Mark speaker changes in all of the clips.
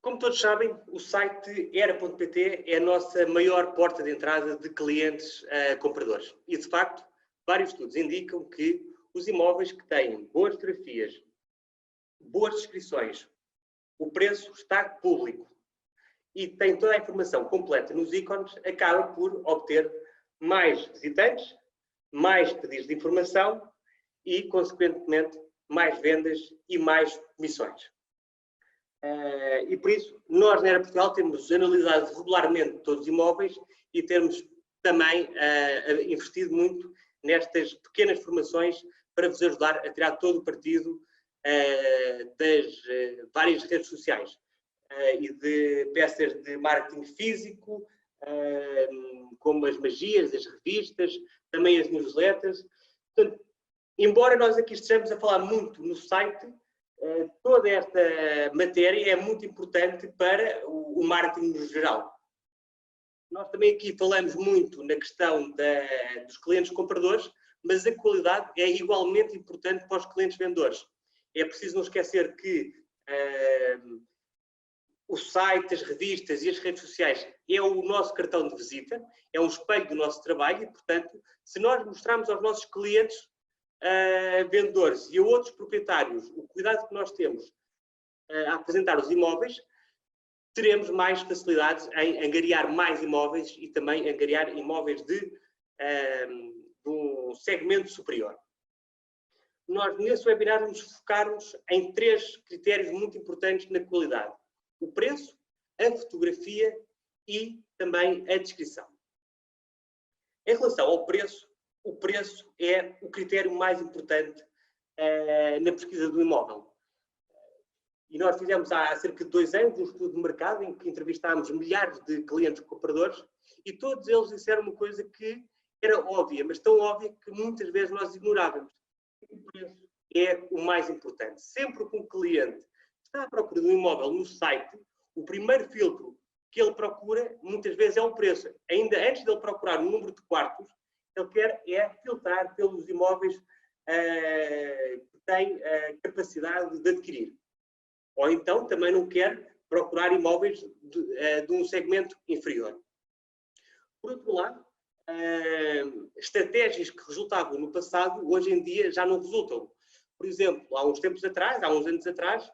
Speaker 1: Como todos sabem, o site era.pt é a nossa maior porta de entrada de clientes a compradores. E, de facto, vários estudos indicam que os imóveis que têm boas fotografias, boas descrições, o preço está público e tem toda a informação completa nos ícones, acaba por obter mais visitantes, mais pedidos de informação e, consequentemente, mais vendas e mais comissões. E por isso, nós na Era Portugal temos analisado regularmente todos os imóveis e temos também investido muito nestas pequenas formações para vos ajudar a tirar todo o partido das várias redes sociais e de peças de marketing físico, como as magias, as revistas, também as newsletters. Portanto, embora nós aqui estejamos a falar muito no site, toda esta matéria é muito importante para o marketing no geral. Nós também aqui falamos muito na questão dos clientes compradores, mas a qualidade é igualmente importante para os clientes vendedores. É preciso não esquecer que o site, as revistas e as redes sociais é o nosso cartão de visita, é um espelho do nosso trabalho e, portanto, se nós mostrarmos aos nossos clientes vendedores e a outros proprietários o cuidado que nós temos a apresentar os imóveis, teremos mais facilidades em angariar mais imóveis e também angariar imóveis de um segmento superior. Nós, nesse webinar, nos focarmos em 3 critérios muito importantes na qualidade: o preço, a fotografia e também a descrição. Em relação ao preço, o preço é o critério mais importante na pesquisa do imóvel. E nós fizemos há cerca de 2 anos um estudo de mercado em que entrevistámos milhares de clientes compradores e todos eles disseram uma coisa que era óbvia, mas tão óbvia que muitas vezes nós ignorávamos. O preço é o mais importante. Sempre que um cliente está à procura de um imóvel no site, o primeiro filtro que ele procura muitas vezes é o preço. Ainda antes de ele procurar o número de quartos, ele quer filtrar pelos imóveis que têm capacidade de adquirir. Ou então também não quer procurar imóveis de um segmento inferior. Por outro lado, estratégias que resultavam no passado, hoje em dia já não resultam. Por exemplo, há uns tempos atrás, há uns anos atrás,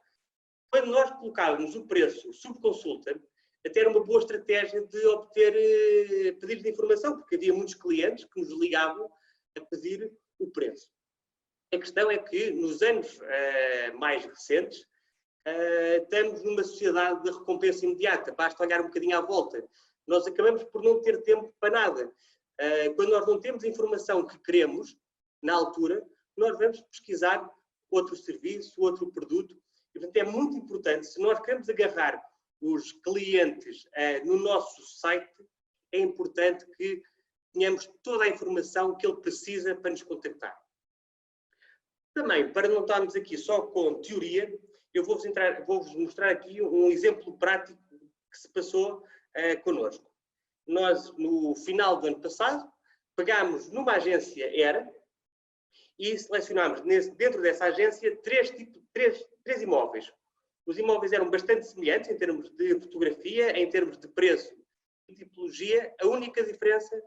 Speaker 1: quando nós colocávamos o preço sob consulta, até era uma boa estratégia de obter pedidos de informação, porque havia muitos clientes que nos ligavam a pedir o preço. A questão é que, nos anos mais recentes, estamos numa sociedade de recompensa imediata, basta olhar um bocadinho à volta. Nós acabamos por não ter tempo para nada. Quando nós não temos a informação que queremos, na altura, nós vamos pesquisar outro serviço, outro produto. E, portanto, é muito importante, se nós queremos agarrar os clientes no nosso site, é importante que tenhamos toda a informação que ele precisa para nos contactar. Também, para não estarmos aqui só com teoria, eu vou-vos mostrar aqui um exemplo prático que se passou connosco. Nós, no final do ano passado, pegámos numa agência ERA e selecionámos dentro dessa agência três imóveis. Os imóveis eram bastante semelhantes em termos de fotografia, em termos de preço e tipologia. A única diferença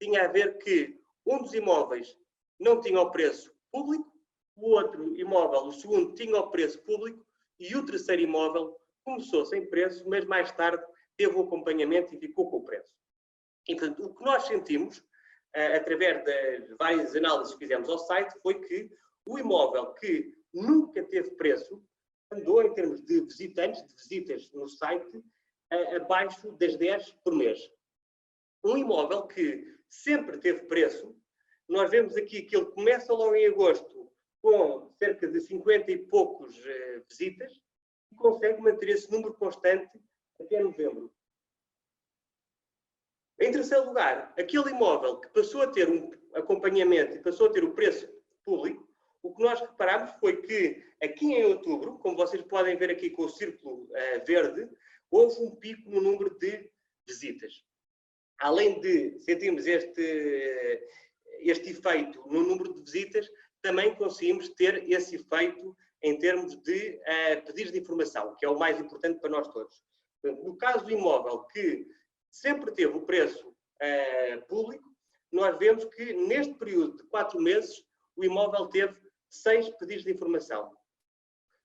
Speaker 1: tinha a ver que um dos imóveis não tinha o preço público, o outro imóvel, o segundo, tinha o preço público e o terceiro imóvel começou sem preço, mas mais tarde teve o acompanhamento e ficou com o preço. E, portanto, o que nós sentimos, através das várias análises que fizemos ao site, foi que o imóvel que nunca teve preço andou, em termos de visitantes, de visitas no site, abaixo das 10 por mês. Um imóvel que sempre teve preço, nós vemos aqui que ele começa logo em agosto com cerca de 50 e poucos visitas e consegue manter esse número constante até novembro. Em terceiro lugar, aquele imóvel que passou a ter um acompanhamento e passou a ter o preço público, o que nós reparámos foi que aqui em outubro, como vocês podem ver aqui com o círculo verde, houve um pico no número de visitas. Além de sentirmos este efeito no número de visitas, também conseguimos ter esse efeito em termos de pedidos de informação, que é o mais importante para nós todos. Portanto, no caso do imóvel que sempre teve o preço público, nós vemos que neste período de 4 meses o imóvel teve 6 pedidos de informação.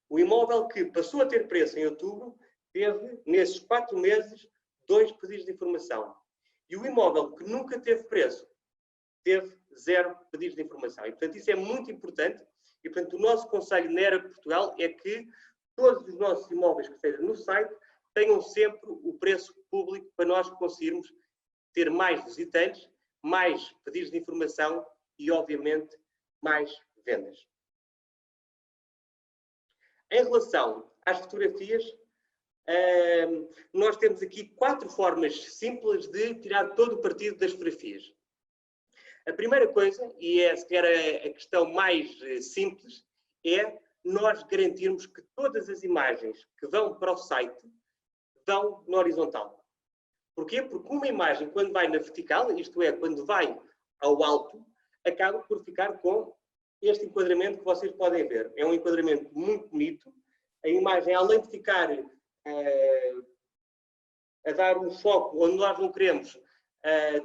Speaker 1: O imóvel que passou a ter preço em outubro teve, nesses 4 meses, 2 pedidos de informação. E o imóvel que nunca teve preço teve 0 pedidos de informação. E, portanto, isso é muito importante. E, portanto, o nosso conselho na Era Portugal é que todos os nossos imóveis que estejam no site tenham sempre o preço público para nós conseguirmos ter mais visitantes, mais pedidos de informação e, obviamente, mais vendas. Em relação às fotografias, nós temos aqui 4 formas simples de tirar todo o partido das fotografias. A primeira coisa, e é sequer a questão mais simples, é nós garantirmos que todas as imagens que vão para o site vão na horizontal. Porquê? Porque uma imagem, quando vai na vertical, isto é, quando vai ao alto, acaba por ficar com este enquadramento que vocês podem ver. É um enquadramento muito bonito. A imagem, além de ficar a dar um foco onde nós não queremos,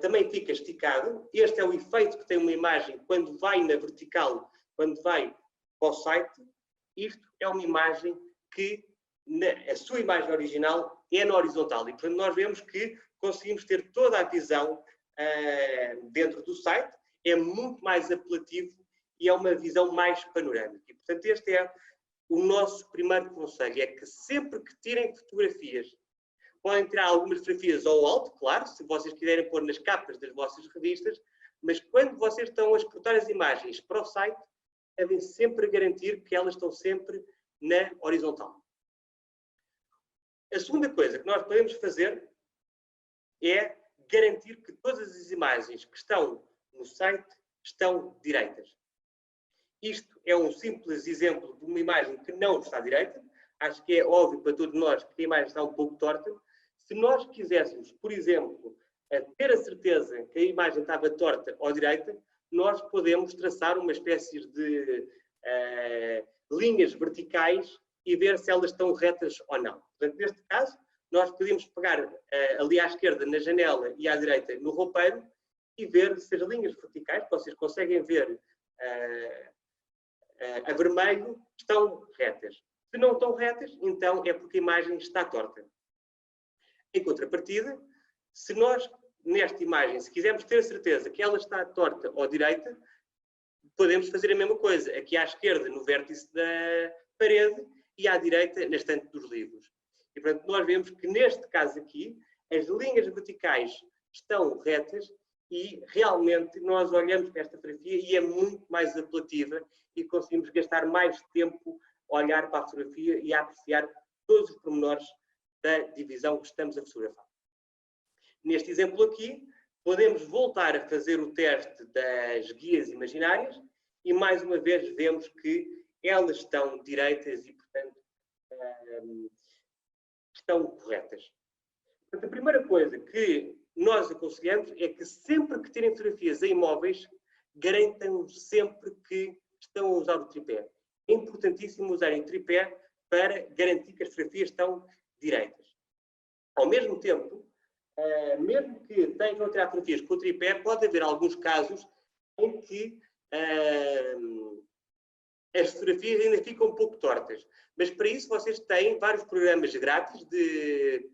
Speaker 1: também fica esticado. Este é o efeito que tem uma imagem quando vai na vertical, quando vai para o site. Isto é uma imagem que a sua imagem original é na horizontal. E, portanto, nós vemos que conseguimos ter toda a visão dentro do site. É muito mais apelativo e é uma visão mais panorâmica. E, portanto, este é o nosso primeiro conselho. É que sempre que tirem fotografias, podem tirar algumas fotografias ao alto, claro, se vocês quiserem pôr nas capas das vossas revistas, mas quando vocês estão a exportar as imagens para o site, devem sempre garantir que elas estão sempre na horizontal. A segunda coisa que nós podemos fazer é garantir que todas as imagens que estão no site estão direitas. Isto é um simples exemplo de uma imagem que não está direita. Acho que é óbvio para todos nós que a imagem está um pouco torta. Se nós quiséssemos, por exemplo, ter a certeza que a imagem estava torta ou direita, nós podemos traçar uma espécie de linhas verticais e ver se elas estão retas ou não. Portanto, neste caso, nós podemos pegar ali à esquerda na janela e à direita no roupeiro e ver se as linhas verticais, que vocês conseguem ver a vermelho, estão retas. Se não estão retas, então é porque a imagem está torta. Em contrapartida, se nós, nesta imagem, se quisermos ter a certeza que ela está torta ou direita, podemos fazer a mesma coisa. Aqui à esquerda, no vértice da parede, e à direita, na estante dos livros. E, portanto, nós vemos que, neste caso aqui, as linhas verticais estão retas e, realmente, nós olhamos para esta fotografia e é muito mais apelativa e conseguimos gastar mais tempo a olhar para a fotografia e a apreciar todos os pormenores da divisão que estamos a fotografar. Neste exemplo aqui, podemos voltar a fazer o teste das guias imaginárias e, mais uma vez, vemos que elas estão direitas e, portanto, estão corretas. Portanto, a primeira coisa que nós aconselhamos é que sempre que tirem fotografias em imóveis, garantam sempre que estão a usar o tripé. É importantíssimo usarem o tripé para garantir que as fotografias estão direitas. Ao mesmo tempo, mesmo que estejam a tirar fotografias com o tripé, pode haver alguns casos em que as fotografias ainda ficam um pouco tortas. Mas para isso vocês têm vários programas grátis de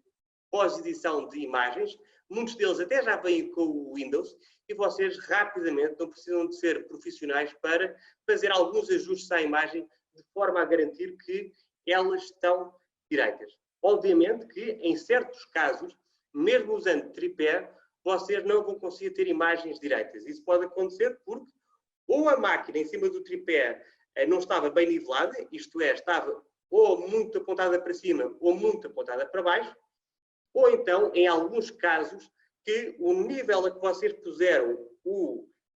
Speaker 1: pós-edição de imagens. Muitos deles até já vêm com o Windows e vocês rapidamente não precisam de ser profissionais para fazer alguns ajustes à imagem de forma a garantir que elas estão direitas. Obviamente que, em certos casos, mesmo usando tripé, vocês não vão conseguir ter imagens direitas. Isso pode acontecer porque ou a máquina em cima do tripé não estava bem nivelada, isto é, estava ou muito apontada para cima ou muito apontada para baixo, ou então, em alguns casos, que o nível a que vocês puseram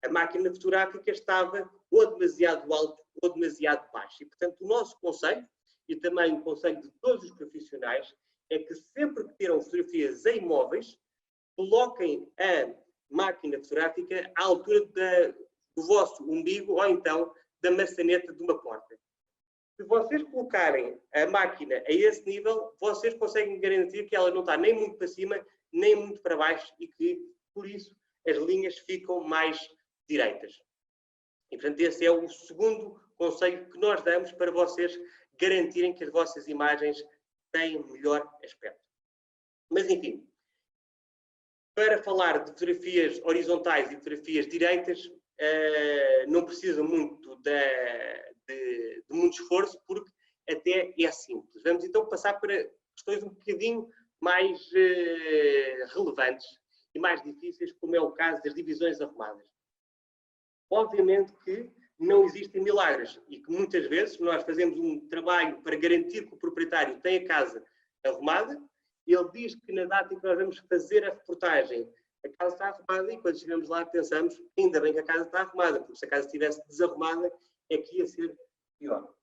Speaker 1: a máquina fotográfica estava ou demasiado alto ou demasiado baixo. E, portanto, o nosso conselho, e também o conselho de todos os profissionais, é que sempre que tiram fotografias em imóveis, coloquem a máquina fotográfica à altura do vosso umbigo ou então da maçaneta de uma porta. Se vocês colocarem a máquina a esse nível, vocês conseguem garantir que ela não está nem muito para cima, nem muito para baixo e que, por isso, as linhas ficam mais direitas. E, portanto, esse é o segundo conselho que nós damos para vocês garantirem que as vossas imagens têm melhor aspecto. Mas, enfim, para falar de fotografias horizontais e fotografias direitas, não precisa muito de muito esforço, porque até é simples. Vamos então passar para questões um bocadinho mais relevantes e mais difíceis, como é o caso das divisões arrumadas. Obviamente que não existem milagres e que muitas vezes nós fazemos um trabalho para garantir que o proprietário tem a casa arrumada. Ele diz que na data em que nós vamos fazer a reportagem, a casa está arrumada e quando chegamos lá pensamos, ainda bem que a casa está arrumada, porque se a casa estivesse desarrumada é que ia ser pior.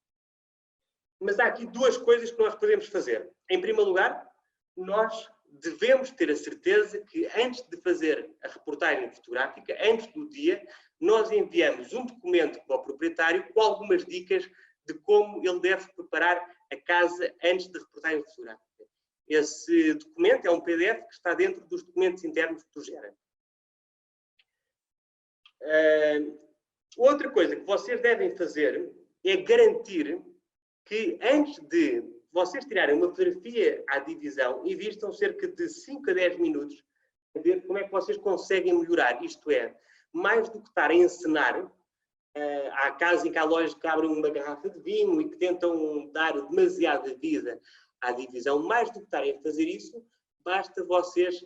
Speaker 1: Mas há aqui duas coisas que nós podemos fazer. Em primeiro lugar, nós devemos ter a certeza que antes de fazer a reportagem fotográfica, antes do dia, nós enviamos um documento para o proprietário com algumas dicas de como ele deve preparar a casa antes da reportagem fotográfica. Esse documento é um PDF que está dentro dos documentos internos do GERA. Outra coisa que vocês devem fazer é garantir que antes de vocês tirarem uma fotografia à divisão, investam cerca de 5 a 10 minutos a ver como é que vocês conseguem melhorar. Isto é, mais do que estar a encenar, há casos em que há lojas que abrem uma garrafa de vinho e que tentam dar demasiada vida à divisão, mais do que estarem a fazer isso, basta vocês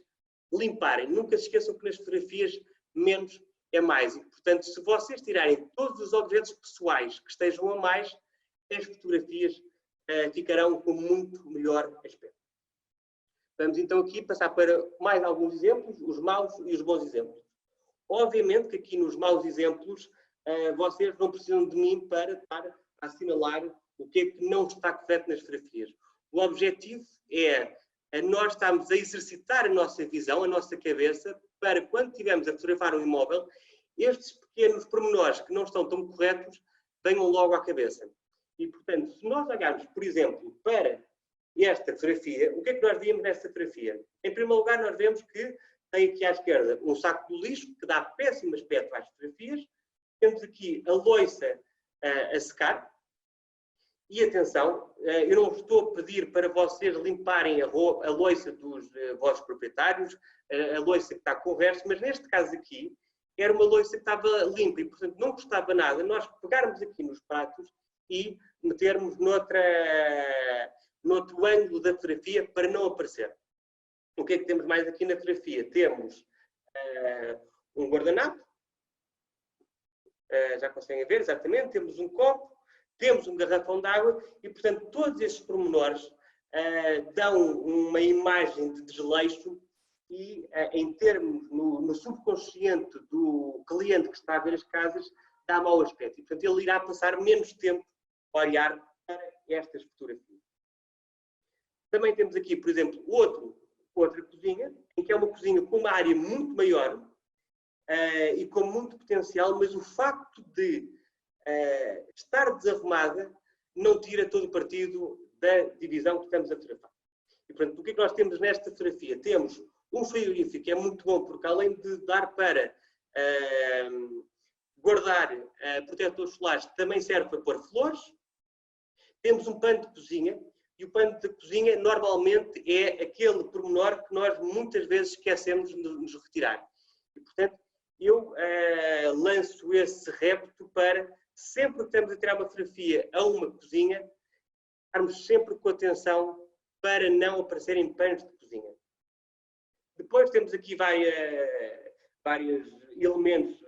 Speaker 1: limparem. Nunca se esqueçam que nas fotografias menos é mais. E, portanto, se vocês tirarem todos os objetos pessoais que estejam a mais, as fotografias ficarão com muito melhor aspecto. Vamos então aqui passar para mais alguns exemplos, os maus e os bons exemplos. Obviamente que aqui nos maus exemplos, vocês não precisam de mim para estar a assinalar o que é que não está correto nas fotografias. O objetivo é nós estarmos a exercitar a nossa visão, a nossa cabeça, para quando estivermos a fotografar um imóvel, estes pequenos pormenores que não estão tão corretos venham logo à cabeça. E, portanto, se nós olharmos, por exemplo, para esta fotografia, o que é que nós vimos nesta fotografia? Em primeiro lugar, nós vemos que tem aqui à esquerda um saco de lixo, que dá péssimo aspecto às fotografias. Temos aqui a loiça a secar. E atenção, eu não estou a pedir para vocês limparem a loiça dos vossos proprietários, a loiça que está com o resto, mas neste caso aqui, era uma loiça que estava limpa e, portanto, não custava nada nós pegarmos aqui nos pratos e metermos noutro ângulo da fotografia para não aparecer. O que é que temos mais aqui na fotografia? Temos um guardanapo, já conseguem ver exatamente, temos um copo, temos um garrafão de água e, portanto, todos estes pormenores dão uma imagem de desleixo e, em termos, no subconsciente do cliente que está a ver as casas, dá mau aspecto. E, portanto, ele irá passar menos tempo a olhar para estas fotografias. Também temos aqui, por exemplo, outra cozinha, em que é uma cozinha com uma área muito maior e com muito potencial, mas o facto de estar desarrumada não tira todo o partido da divisão que estamos a fotografar. E, portanto, o que é que nós temos nesta fotografia? Temos um frigorífico que é muito bom, porque além de dar para guardar protetores solares, também serve para pôr flores. Temos um pano de cozinha, e o pano de cozinha normalmente é aquele pormenor que nós muitas vezes esquecemos de nos retirar. E, portanto, eu lanço esse repto para, sempre que estamos a tirar uma fotografia a uma cozinha, estarmos sempre com atenção para não aparecerem panos de cozinha. Depois temos aqui vários elementos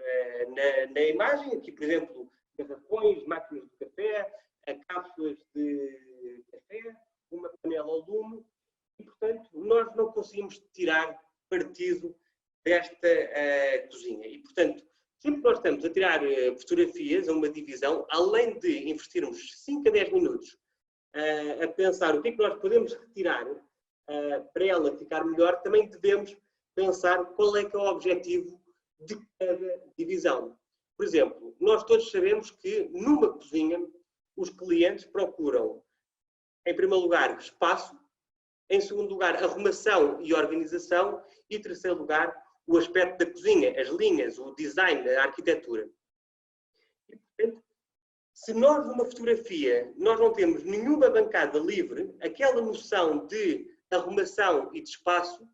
Speaker 1: na imagem, aqui, por exemplo, garrafões, máquinas de café, cápsulas de café, uma panela ao lume, e, portanto, nós não conseguimos tirar partido desta cozinha. E, portanto, sempre que nós estamos a tirar fotografias a uma divisão, além de investirmos 5 a 10 minutos a pensar o que é que nós podemos retirar para ela ficar melhor, também devemos pensar qual é que é o objetivo de cada divisão. Por exemplo, nós todos sabemos que numa cozinha os clientes procuram, em primeiro lugar, espaço, em segundo lugar, arrumação e organização e, em terceiro lugar, o aspecto da cozinha, as linhas, o design, a arquitetura. E, portanto, se nós numa fotografia nós não temos nenhuma bancada livre, aquela noção de arrumação e de espaço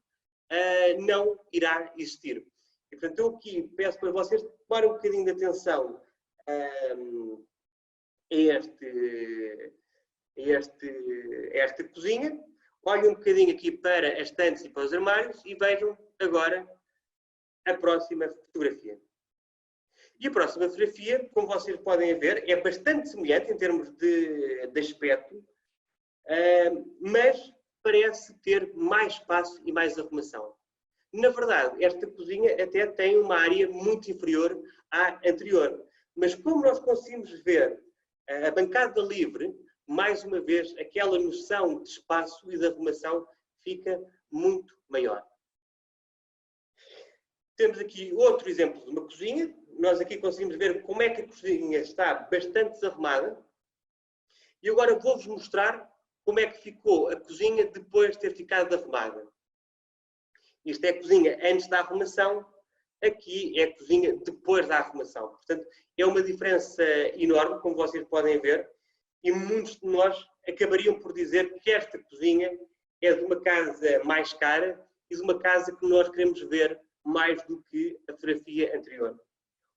Speaker 1: não irá existir. E, portanto, eu aqui peço para vocês tomarem um bocadinho de atenção a esta cozinha, olhem um bocadinho aqui para as estantes e para os armários e vejam agora a próxima fotografia. E a próxima fotografia, como vocês podem ver, é bastante semelhante em termos de aspecto, mas parece ter mais espaço e mais arrumação. Na verdade, esta cozinha até tem uma área muito inferior à anterior, mas como nós conseguimos ver a bancada livre, mais uma vez, aquela noção de espaço e de arrumação fica muito maior. Temos aqui outro exemplo de uma cozinha. Nós aqui conseguimos ver como é que a cozinha está bastante desarrumada. E agora vou-vos mostrar como é que ficou a cozinha depois de ter ficado arrumada. Isto é a cozinha antes da arrumação, aqui é a cozinha depois da arrumação. Portanto, é uma diferença enorme, como vocês podem ver, e muitos de nós acabariam por dizer que esta cozinha é de uma casa mais cara e de uma casa que nós queremos ver mais do que a fotografia anterior.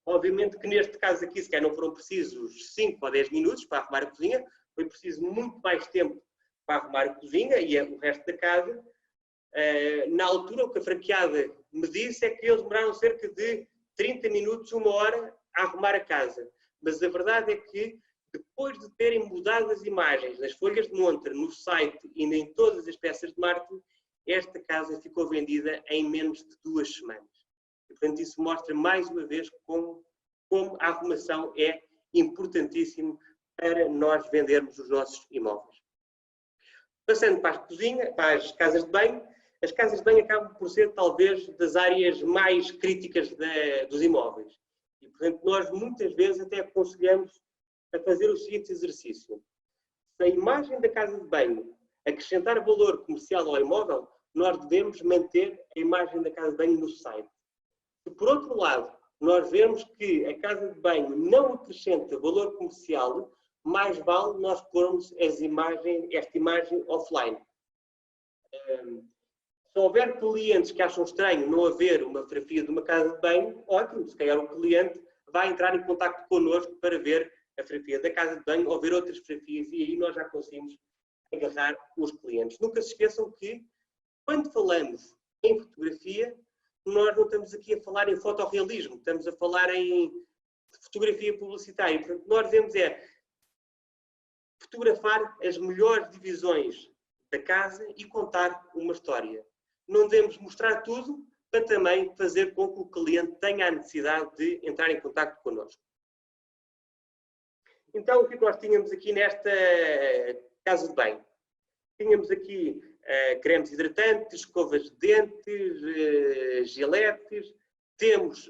Speaker 1: Obviamente que neste caso aqui, se calhar não foram precisos 5 ou 10 minutos para arrumar a cozinha, foi preciso muito mais tempo para arrumar a cozinha e o resto da casa. Na altura, o que a franqueada me disse é que eles demoraram cerca de 30 minutos, 1 hora a arrumar a casa. Mas a verdade é que, depois de terem mudado as imagens nas folhas de montra, no site e em todas as peças de marketing, esta casa ficou vendida em menos de 2 semanas. E, portanto, isso mostra mais uma vez como a arrumação é importantíssimo para nós vendermos os nossos imóveis. Passando para a cozinha, para as casas de banho, as casas de banho acabam por ser talvez das áreas mais críticas dos imóveis. E, portanto, nós muitas vezes até aconselhamos a fazer o seguinte exercício. Se a imagem da casa de banho acrescentar valor comercial ao imóvel, nós devemos manter a imagem da casa de banho no site. Se, por outro lado, nós vemos que a casa de banho não acrescenta valor comercial, mais vale nós pormos esta imagem offline. Se houver clientes que acham estranho não haver uma fotografia de uma casa de banho, ótimo, se calhar o cliente vai entrar em contato connosco para ver a fotografia da casa de banho ou ver outras fotografias e aí nós já conseguimos agarrar os clientes. Nunca se esqueçam que, quando falamos em fotografia, nós não estamos aqui a falar em fotorrealismo, estamos a falar em fotografia publicitária. Portanto, nós devemos fotografar as melhores divisões da casa e contar uma história. Não devemos mostrar tudo para também fazer com que o cliente tenha a necessidade de entrar em contato connosco. Então, o que nós tínhamos aqui nesta casa de banho? Tínhamos aqui cremes hidratantes, escovas de dentes, giletes, temos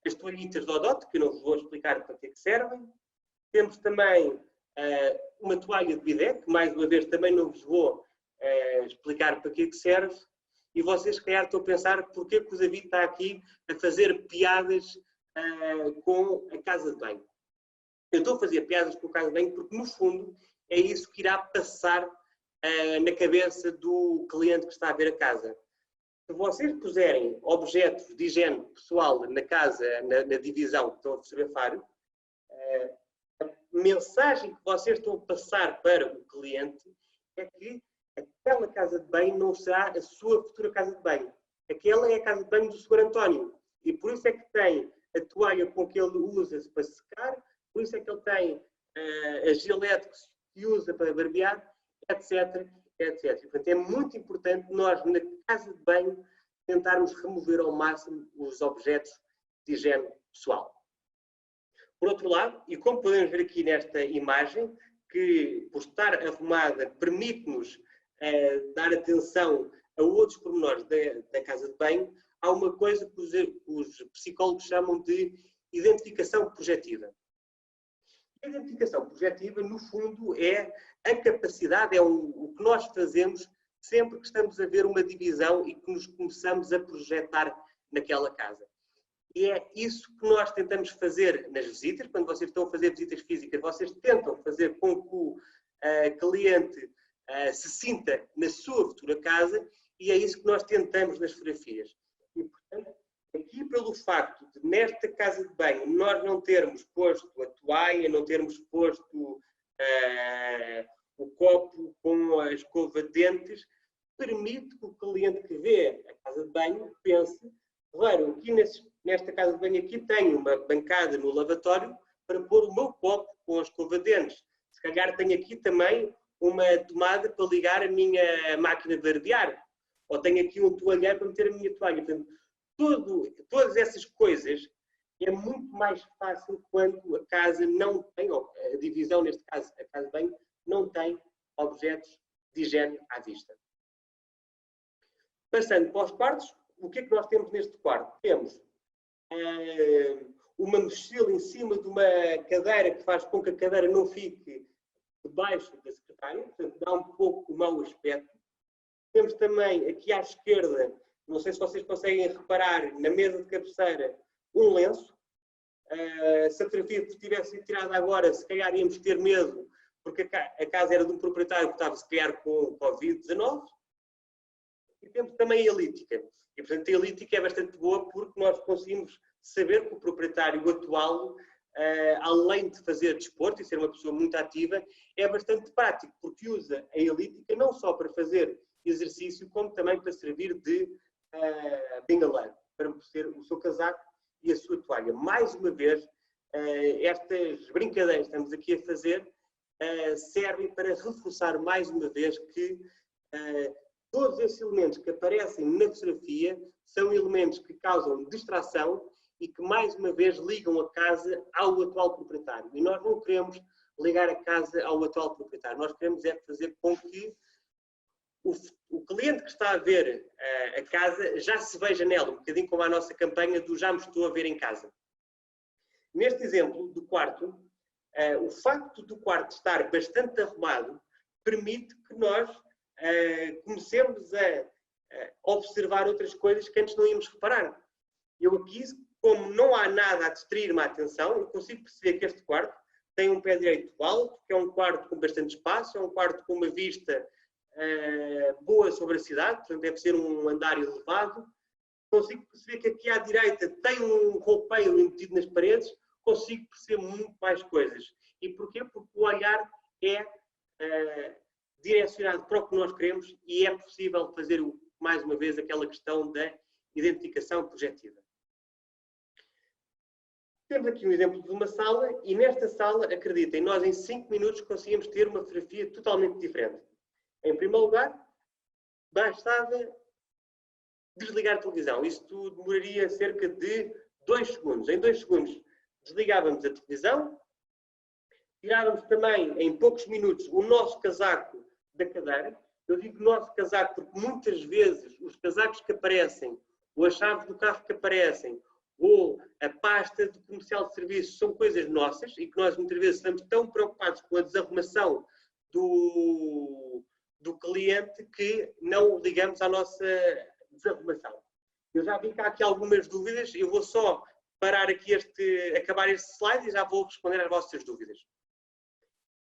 Speaker 1: as toalhitas de Odot, que eu não vos vou explicar para que é que servem. Temos também uma toalha de bidé, que mais uma vez também não vos vou explicar para que é que serve. E vocês, se calhar, estão a pensar porque que o David está aqui a fazer piadas com a casa de banho. Eu estou a fazer piadas com a casa de banho porque, no fundo, é isso que irá passar na cabeça do cliente que está a ver a casa. Se vocês puserem objetos de higiene pessoal na casa, na divisão que estão a fotografar, a mensagem que vocês estão a passar para o cliente é que aquela casa de banho não será a sua futura casa de banho. Aquela é a casa de banho do Sr. António. E por isso é que tem a toalha com que ele usa para secar, por isso é que ele tem a gilete que se usa para barbear, etc, etc. Portanto, é muito importante nós, na casa de banho, tentarmos remover ao máximo os objetos de higiene pessoal. Por outro lado, e como podemos ver aqui nesta imagem, que por estar arrumada permite-nos dar atenção a outros pormenores da casa de banho, há uma coisa que os psicólogos chamam de identificação projetiva. A identificação projetiva, no fundo, é a capacidade, é o que nós fazemos sempre que estamos a ver uma divisão e que nos começamos a projetar naquela casa. E é isso que nós tentamos fazer nas visitas. Quando vocês estão a fazer visitas físicas, vocês tentam fazer com que o cliente se sinta na sua futura casa, e é isso que nós tentamos nas fotografias. E, portanto, aqui pelo facto de nesta casa de banho nós não termos posto a toalha, não termos posto o copo com a escova de dentes, permite que o cliente que vê a casa de banho pense, claro, aqui nesta casa de banho aqui tenho uma bancada no lavatório para pôr o meu copo com a escova de dentes. Se calhar tenho aqui também uma tomada para ligar a minha máquina de barbear. Ou tenho aqui um toalheiro para meter a minha toalha. Portanto, todas essas coisas é muito mais fácil quando a casa não tem, ou a divisão, neste caso, a casa de banho, não tem objetos de higiene à vista. Passando para os quartos, o que é que nós temos neste quarto? Temos uma mochila em cima de uma cadeira que faz com que a cadeira não fique debaixo da secretária, portanto dá um pouco mau aspecto. Temos também aqui à esquerda, não sei se vocês conseguem reparar, na mesa de cabeceira, um lenço. Se a fotografia tivesse sido tirada agora, se calhar íamos ter medo, porque a casa era de um proprietário que estava, se calhar, com o Covid-19. E temos também a elíptica. E, portanto, a elíptica é bastante boa porque nós conseguimos saber que o proprietário atual, além de fazer desporto e ser uma pessoa muito ativa, é bastante prático, porque usa a elíptica não só para fazer exercício, como também para servir de bengaleiro, para ser o seu casaco e a sua toalha. Mais uma vez, estas brincadeiras que estamos aqui a fazer servem para reforçar mais uma vez que todos esses elementos que aparecem na fotografia são elementos que causam distração e que, mais uma vez, ligam a casa ao atual proprietário. E nós não queremos ligar a casa ao atual proprietário. Nós queremos é fazer com que o cliente que está a ver a casa já se veja nela, um bocadinho como a nossa campanha do já me estou a ver em casa. Neste exemplo do quarto, o facto do quarto estar bastante arrumado permite que nós comecemos a observar outras coisas que antes não íamos reparar. Eu aqui, como não há nada a distrair-me a atenção, eu consigo perceber que este quarto tem um pé direito alto, que é um quarto com bastante espaço, é um quarto com uma vista boa sobre a cidade, portanto deve ser um andar elevado. Consigo perceber que aqui à direita tem um roupeiro embutido nas paredes, consigo perceber muito mais coisas. E porquê? Porque o olhar é direcionado para o que nós queremos e é possível fazer, mais uma vez, aquela questão da identificação projetiva. Temos aqui um exemplo de uma sala e nesta sala, acreditem, nós em 5 minutos conseguimos ter uma fotografia totalmente diferente. Em primeiro lugar, bastava desligar a televisão. Isto demoraria cerca de 2 segundos. Em 2 segundos desligávamos a televisão, tirávamos também em poucos minutos o nosso casaco da cadeira. Eu digo nosso casaco porque muitas vezes os casacos que aparecem, ou as chaves do carro que aparecem, ou a pasta de comercial de serviços são coisas nossas e que nós muitas vezes estamos tão preocupados com a desarrumação do cliente que não ligamos à nossa desarrumação. Eu já vi que há aqui algumas dúvidas, eu vou só parar aqui acabar este slide e já vou responder às vossas dúvidas.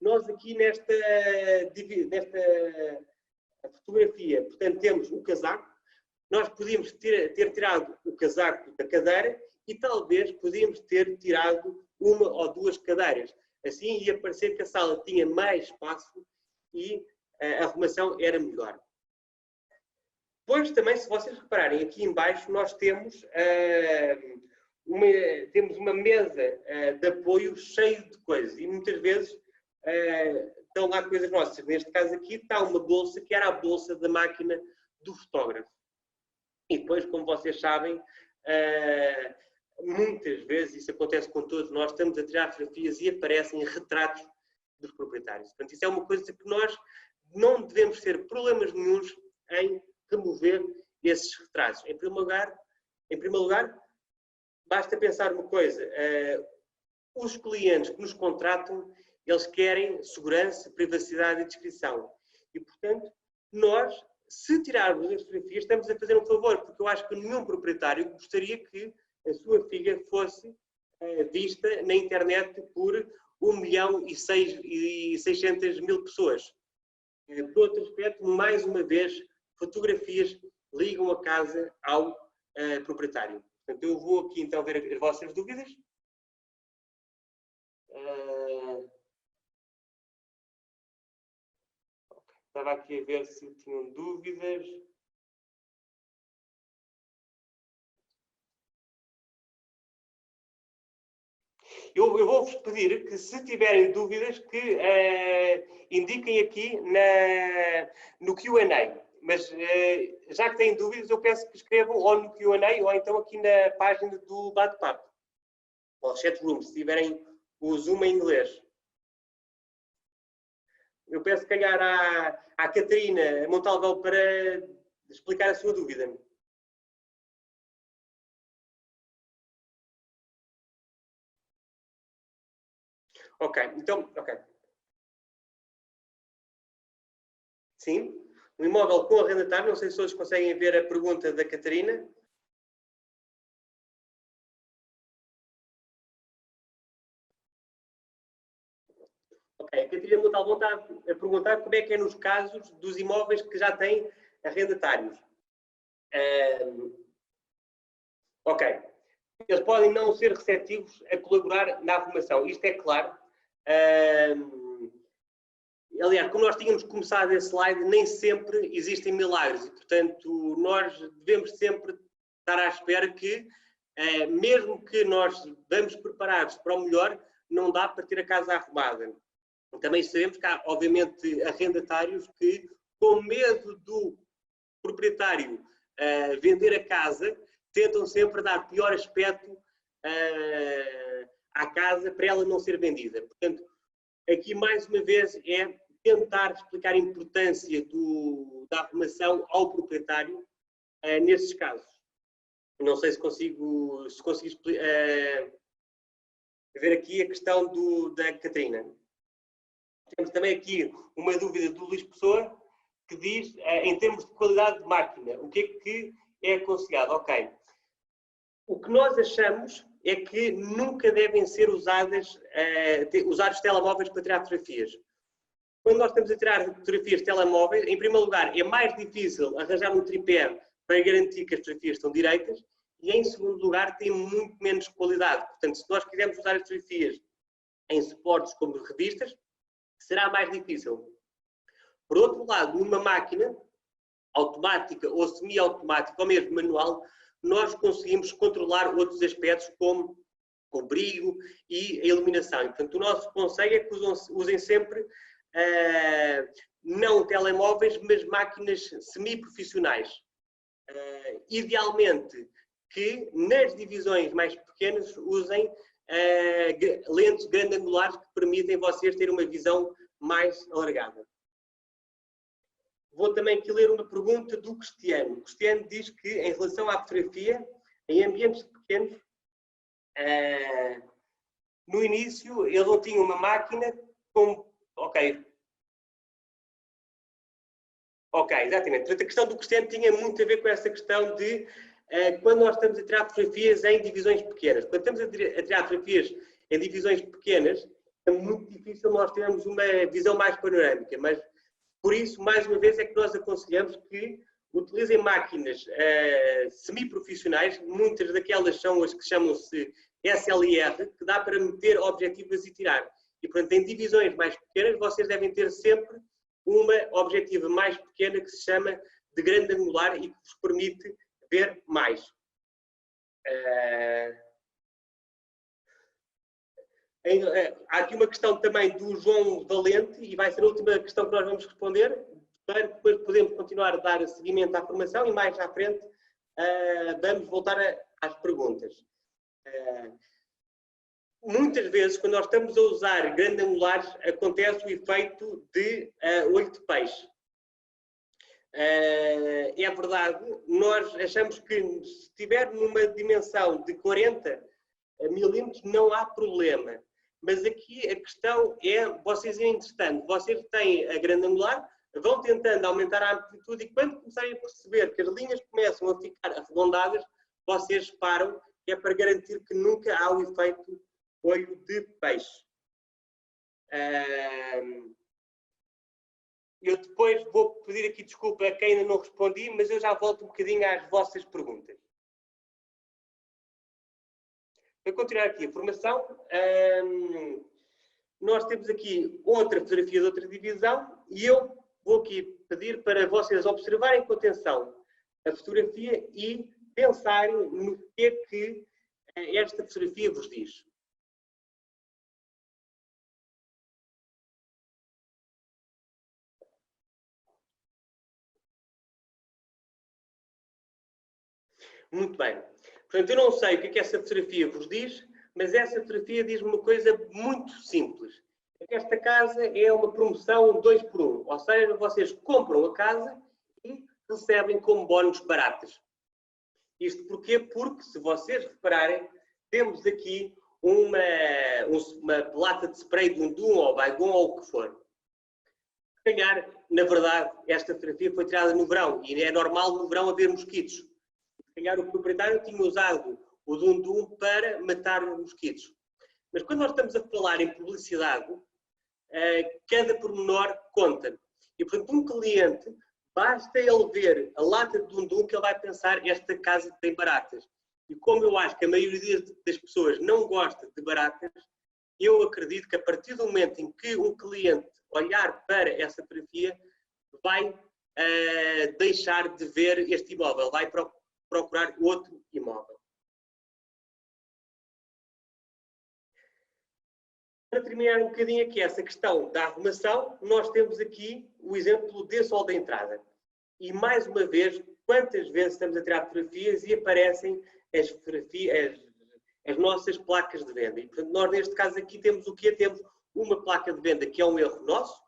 Speaker 1: Nós aqui nesta fotografia, portanto, temos o casaco. Nós podíamos ter tirado o casaco da cadeira e talvez podíamos ter tirado uma ou duas cadeiras. Assim ia parecer que a sala tinha mais espaço e a arrumação era melhor. Depois também, se vocês repararem, aqui em baixo nós temos uma mesa de apoio cheio de coisas e muitas vezes estão lá coisas nossas. Neste caso aqui está uma bolsa que era a bolsa da máquina do fotógrafo. E depois, como vocês sabem, muitas vezes, isso acontece com todos nós, estamos a tirar fotografias e aparecem retratos dos proprietários. Portanto, isso é uma coisa que nós não devemos ter problemas nenhuns em remover esses retratos. Em primeiro lugar, basta pensar uma coisa, os clientes que nos contratam, eles querem segurança, privacidade e descrição. E, portanto, nós, se tirarmos as fotografias, estamos a fazer um favor, porque eu acho que nenhum proprietário gostaria que a sua filha fosse vista na internet por 1.600.000 pessoas. Por outro aspecto, mais uma vez, fotografias ligam a casa ao proprietário. Portanto, eu vou aqui então ver as vossas dúvidas. Estava aqui a ver se tinham dúvidas. Eu vou-vos pedir que, se tiverem dúvidas, que indiquem aqui no Q&A. Mas, já que têm dúvidas, eu peço que escrevam ou no Q&A ou então aqui na página do bate-papo. Ou chat room, se tiverem o Zoom em inglês. Eu peço, se calhar, à Catarina Montalvão para explicar a sua dúvida. Ok, então, ok. Sim, um imóvel com arrendatário, não sei se todos conseguem ver a pergunta da Catarina. Ok, a Catarina Montalvão está a perguntar como é que é nos casos dos imóveis que já têm arrendatários. Ok, eles podem não ser receptivos a colaborar na arrumação, isto é claro. Aliás, como nós tínhamos começado esse slide, nem sempre existem milagres e, portanto, nós devemos sempre estar à espera que, mesmo que nós vamos preparados para o melhor, não dá para ter a casa arrumada. Também sabemos que há, obviamente, arrendatários que, com medo do proprietário vender a casa, tentam sempre dar pior aspecto à casa para ela não ser vendida. Portanto, aqui, mais uma vez, é tentar explicar a importância da arrumação ao proprietário nesses casos. Não sei se consigo ver aqui a questão da Catarina. Temos também aqui uma dúvida do Luís Pessoa, que diz, em termos de qualidade de máquina, o que é aconselhado? Ok. O que nós achamos é que nunca devem ser usados telemóveis para tirar fotografias. Quando nós estamos a tirar fotografias de telemóveis, em primeiro lugar, é mais difícil arranjar um tripé para garantir que as fotografias estão direitas e, em segundo lugar, tem muito menos qualidade. Portanto, se nós quisermos usar as fotografias em suportes como revistas, será mais difícil. Por outro lado, numa máquina automática ou semi-automática ou mesmo manual, nós conseguimos controlar outros aspectos como o brilho e a iluminação. E, portanto, o nosso conselho é que usem sempre não telemóveis, mas máquinas semi-profissionais. Idealmente, que nas divisões mais pequenas usem lentes grande-angulares que permitem vocês terem uma visão mais alargada. Vou também aqui ler uma pergunta do Cristiano. O Cristiano diz que, em relação à fotografia, em ambientes pequenos, no início ele não tinha uma máquina com... Ok, exatamente. Portanto, a questão do Cristiano tinha muito a ver com essa questão de quando nós estamos a tirar fotografias em divisões pequenas. Quando estamos a tirar fotografias em divisões pequenas, é muito difícil nós termos uma visão mais panorâmica, mas por isso, mais uma vez, é que nós aconselhamos que utilizem máquinas semi-profissionais, muitas daquelas são as que chamam-se SLR, que dá para meter objetivos e tirar. E, portanto, em divisões mais pequenas, vocês devem ter sempre uma objetiva mais pequena que se chama de grande angular e que vos permite ver mais. Há aqui uma questão também do João Valente, e vai ser a última questão que nós vamos responder, para depois podermos continuar a dar seguimento à formação e mais à frente vamos voltar às perguntas. Muitas vezes, quando nós estamos a usar grande angulares, acontece o efeito de olho de peixe. É verdade, nós achamos que se estiver numa dimensão de 40, milímetros, não há problema. Mas aqui a questão é, vocês entretanto, vocês têm a grande angular, vão tentando aumentar a amplitude e quando começarem a perceber que as linhas começam a ficar arredondadas, vocês param, que é para garantir que nunca há o efeito olho de peixe. Eu depois vou pedir aqui desculpa a quem ainda não respondi, mas eu já volto um bocadinho às vossas perguntas. Para continuar aqui a formação, nós temos aqui outra fotografia de outra divisão e eu vou aqui pedir para vocês observarem com atenção a fotografia e pensarem no que é que esta fotografia vos diz. Muito bem. Portanto, eu não sei o que é que essa fotografia vos diz, mas essa fotografia diz-me uma coisa muito simples. É que esta casa é uma promoção 2 por 1. Ou seja, vocês compram a casa e recebem como bónus baratas. Isto porquê? Porque, se vocês repararem, temos aqui uma lata de spray de Dundum ou Baygon ou o que for. Se calhar, na verdade, esta fotografia foi tirada no verão e é normal no verão haver mosquitos. Se calhar o proprietário tinha usado o Dundum para matar os mosquitos. Mas quando nós estamos a falar em publicidade, cada pormenor conta. E, portanto, um cliente, basta ele ver a lata de Dundum que ele vai pensar, esta casa tem baratas. E como eu acho que a maioria das pessoas não gosta de baratas, eu acredito que a partir do momento em que um cliente olhar para essa fotografia, vai deixar de ver este imóvel, vai procurar outro imóvel. Para terminar um bocadinho aqui essa questão da arrumação, nós temos aqui o exemplo desse hall da entrada. E mais uma vez, quantas vezes estamos a tirar fotografias e aparecem as nossas placas de venda. E, portanto, nós neste caso aqui temos o quê? Temos uma placa de venda que é um erro nosso,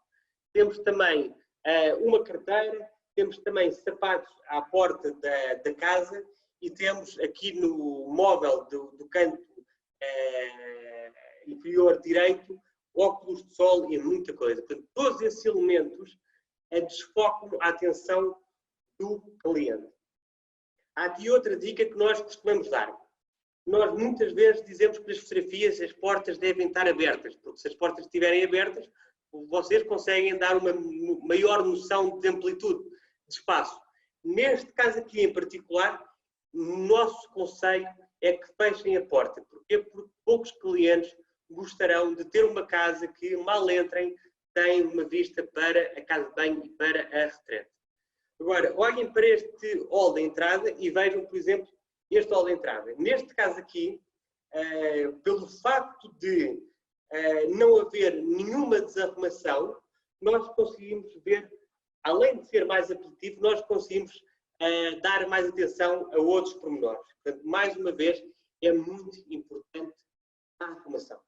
Speaker 1: temos também uma carteira, temos também sapatos à porta da casa e temos aqui no móvel do canto inferior direito óculos de sol e muita coisa. Portanto, todos esses elementos desfocam a atenção do cliente. Há aqui outra dica que nós costumamos dar. Nós muitas vezes dizemos que nas fotografias as portas devem estar abertas, porque se as portas estiverem abertas, vocês conseguem dar uma maior noção de amplitude de espaço. Neste caso aqui em particular, o nosso conselho é que fechem a porta. Porquê? Porque poucos clientes gostarão de ter uma casa que, mal entrem, tem uma vista para a casa de banho e para a retrete. Agora, olhem para este hall de entrada e vejam, por exemplo, este hall de entrada. Neste caso aqui, pelo facto de não haver nenhuma desarrumação, nós conseguimos ver, além de ser mais apelativo, nós conseguimos dar mais atenção a outros pormenores. Portanto, mais uma vez, é muito importante a arrumação.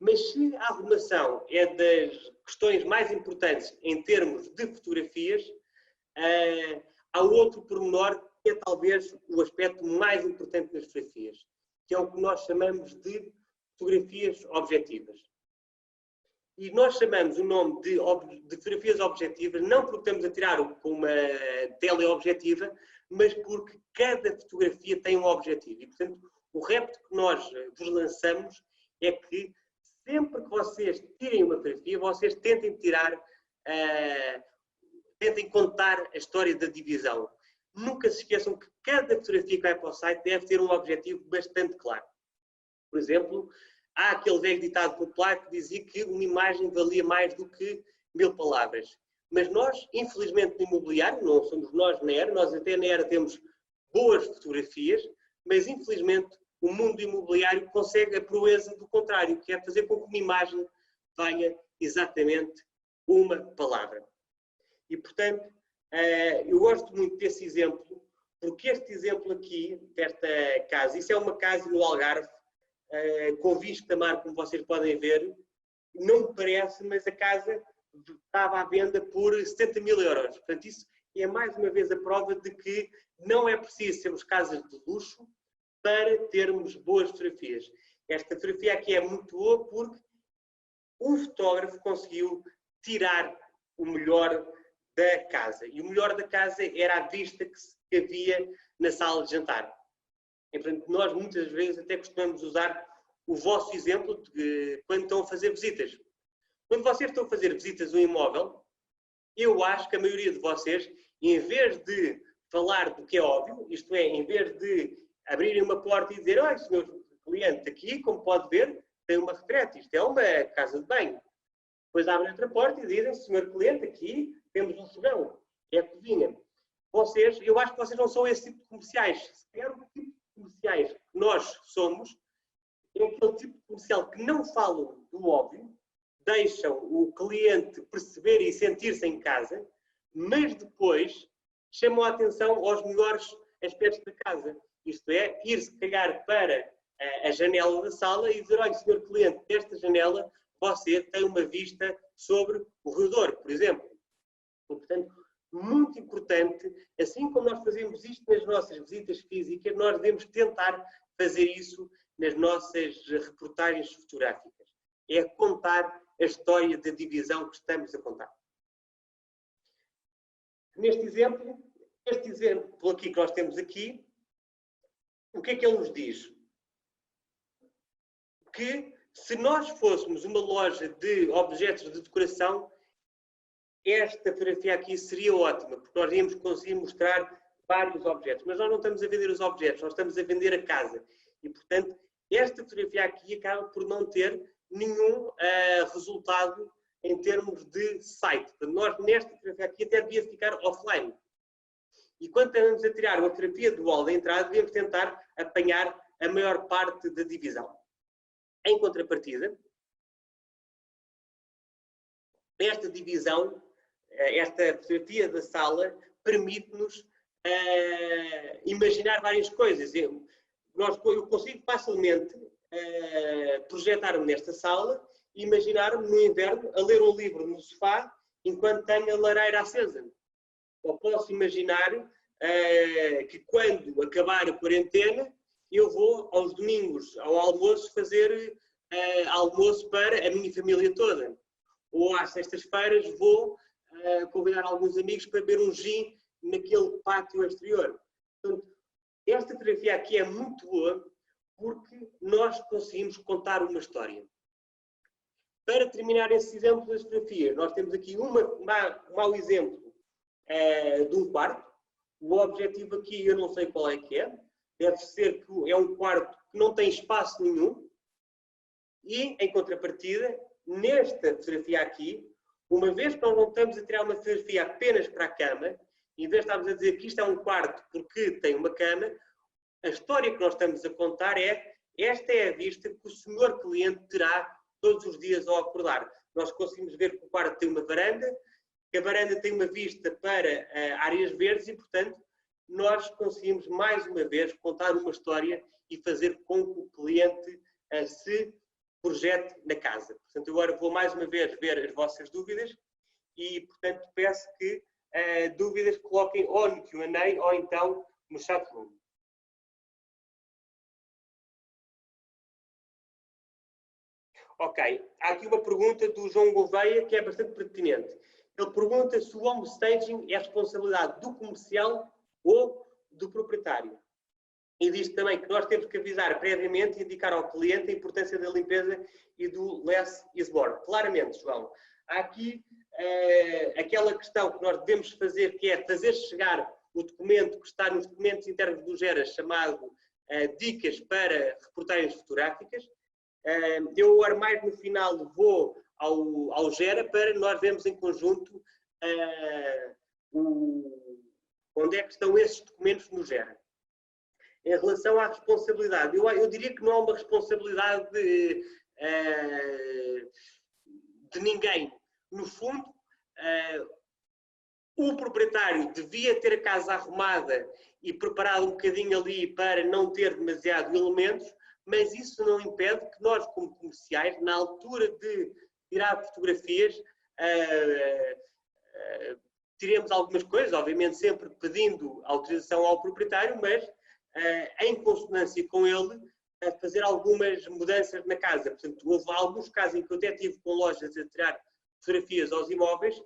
Speaker 1: Mas se a arrumação é das questões mais importantes em termos de fotografias, há outro pormenor que é talvez o aspecto mais importante das fotografias, que é o que nós chamamos de fotografias objetivas. E nós chamamos o nome de fotografias objetivas não porque estamos a tirar com uma teleobjetiva, mas porque cada fotografia tem um objetivo. E, portanto, o repto que nós vos lançamos é que sempre que vocês tirem uma fotografia, vocês tentem tentem contar a história da divisão. Nunca se esqueçam que cada fotografia que vai para o site deve ter um objetivo bastante claro. Por exemplo, há aquele velho ditado popular que dizia que uma imagem valia mais do que 1000 palavras. Mas nós, infelizmente, no imobiliário, não somos nós na ERA, nós até na ERA temos boas fotografias, mas infelizmente o mundo imobiliário consegue a proeza do contrário, que é fazer com que uma imagem valha exatamente uma palavra. E, portanto, eu gosto muito desse exemplo, porque este exemplo aqui, desta casa, isso é uma casa no Algarve, com vista mar, como vocês podem ver, não me parece, mas a casa estava à venda por 70 mil euros. Portanto, isso é mais uma vez a prova de que não é preciso sermos casas de luxo para termos boas fotografias. Esta fotografia aqui é muito boa porque o fotógrafo conseguiu tirar o melhor da casa. E o melhor da casa era a vista que havia na sala de jantar. E, portanto, nós muitas vezes até costumamos usar o vosso exemplo de quando estão a fazer visitas. Quando vocês estão a fazer visitas a um imóvel, eu acho que a maioria de vocês, em vez de falar do que é óbvio, isto é, em vez de abrirem uma porta e dizer: olha, senhor cliente, aqui, como pode ver, tem uma retrete, isto é uma casa de banho. Depois abrem outra porta e dizem: senhor cliente, aqui temos um fogão, é a cozinha. Vocês, eu acho que vocês não são esse tipo de comerciais. Se calhar o tipo de comerciais que nós somos é aquele tipo de comercial que não falam do óbvio, deixam o cliente perceber e sentir-se em casa, mas depois chamam a atenção aos melhores aspectos da casa. Isto é, ir-se cagar para a janela da sala e dizer: olha, senhor cliente, desta janela você tem uma vista sobre o Rio Douro, por exemplo. E, portanto, muito importante, assim como nós fazemos isto nas nossas visitas físicas, nós devemos tentar fazer isso nas nossas reportagens fotográficas. É contar a história da divisão que estamos a contar. Neste exemplo, este exemplo aqui que nós temos aqui, o que é que ele nos diz? Que se nós fôssemos uma loja de objetos de decoração, esta fotografia aqui seria ótima, porque nós íamos conseguir mostrar vários objetos. Mas nós não estamos a vender os objetos, nós estamos a vender a casa. E, portanto, esta fotografia aqui acaba por não ter nenhum resultado em termos de site. Portanto, nós, nesta fotografia aqui, até devia ficar offline. E quando estamos a tirar uma fotografia do hall da entrada, devemos tentar apanhar a maior parte da divisão. Em contrapartida, esta divisão, esta fotografia da sala, permite-nos imaginar várias coisas. Eu consigo facilmente projetar-me nesta sala e imaginar-me no inverno a ler um livro no sofá enquanto tenho a lareira acesa. Ou posso imaginar que quando acabar a quarentena eu vou aos domingos ao almoço fazer almoço para a minha família toda. Ou às sextas-feiras vou convidar alguns amigos para beber um gin naquele pátio exterior. Portanto, esta fotografia aqui é muito boa porque nós conseguimos contar uma história. Para terminar esse exemplo das fotografias, nós temos aqui um mau exemplo de um quarto. O objetivo aqui eu não sei qual é que é. Deve ser que é um quarto que não tem espaço nenhum. E, em contrapartida, nesta fotografia aqui, uma vez que nós não estamos a tirar uma fotografia apenas para a cama, em vez de estarmos a dizer que isto é um quarto porque tem uma cama, a história que nós estamos a contar é: esta é a vista que o senhor cliente terá todos os dias ao acordar. Nós conseguimos ver que o quarto tem uma varanda, que a varanda tem uma vista para áreas verdes e, portanto, nós conseguimos mais uma vez contar uma história e fazer com que o cliente se projete na casa. Portanto, agora vou mais uma vez ver as vossas dúvidas e, portanto, peço que dúvidas coloquem ou no Q&A ou então no chat room. Ok, há aqui uma pergunta do João Gouveia que é bastante pertinente. Ele pergunta se o home staging é responsabilidade do comercial ou do proprietário. E diz também que nós temos que avisar previamente e indicar ao cliente a importância da limpeza e do less is more. Claramente, João. Há aqui aquela questão que nós devemos fazer, que é fazer chegar o documento que está nos documentos internos do GERA, chamado Dicas para Reportagens Fotográficas. Eu agora mais no final vou ao GERA para nós vermos em conjunto onde é que estão esses documentos no GERA. Em relação à responsabilidade, eu diria que não há uma responsabilidade de ninguém. No fundo, o proprietário devia ter a casa arrumada e preparado um bocadinho ali para não ter demasiados elementos, mas isso não impede que nós, como comerciais, na altura de tirar fotografias, tiremos algumas coisas, obviamente sempre pedindo autorização ao proprietário, mas em consonância com ele, a fazer algumas mudanças na casa. Portanto, houve alguns casos em que eu até tive com lojas a tirar fotografias aos imóveis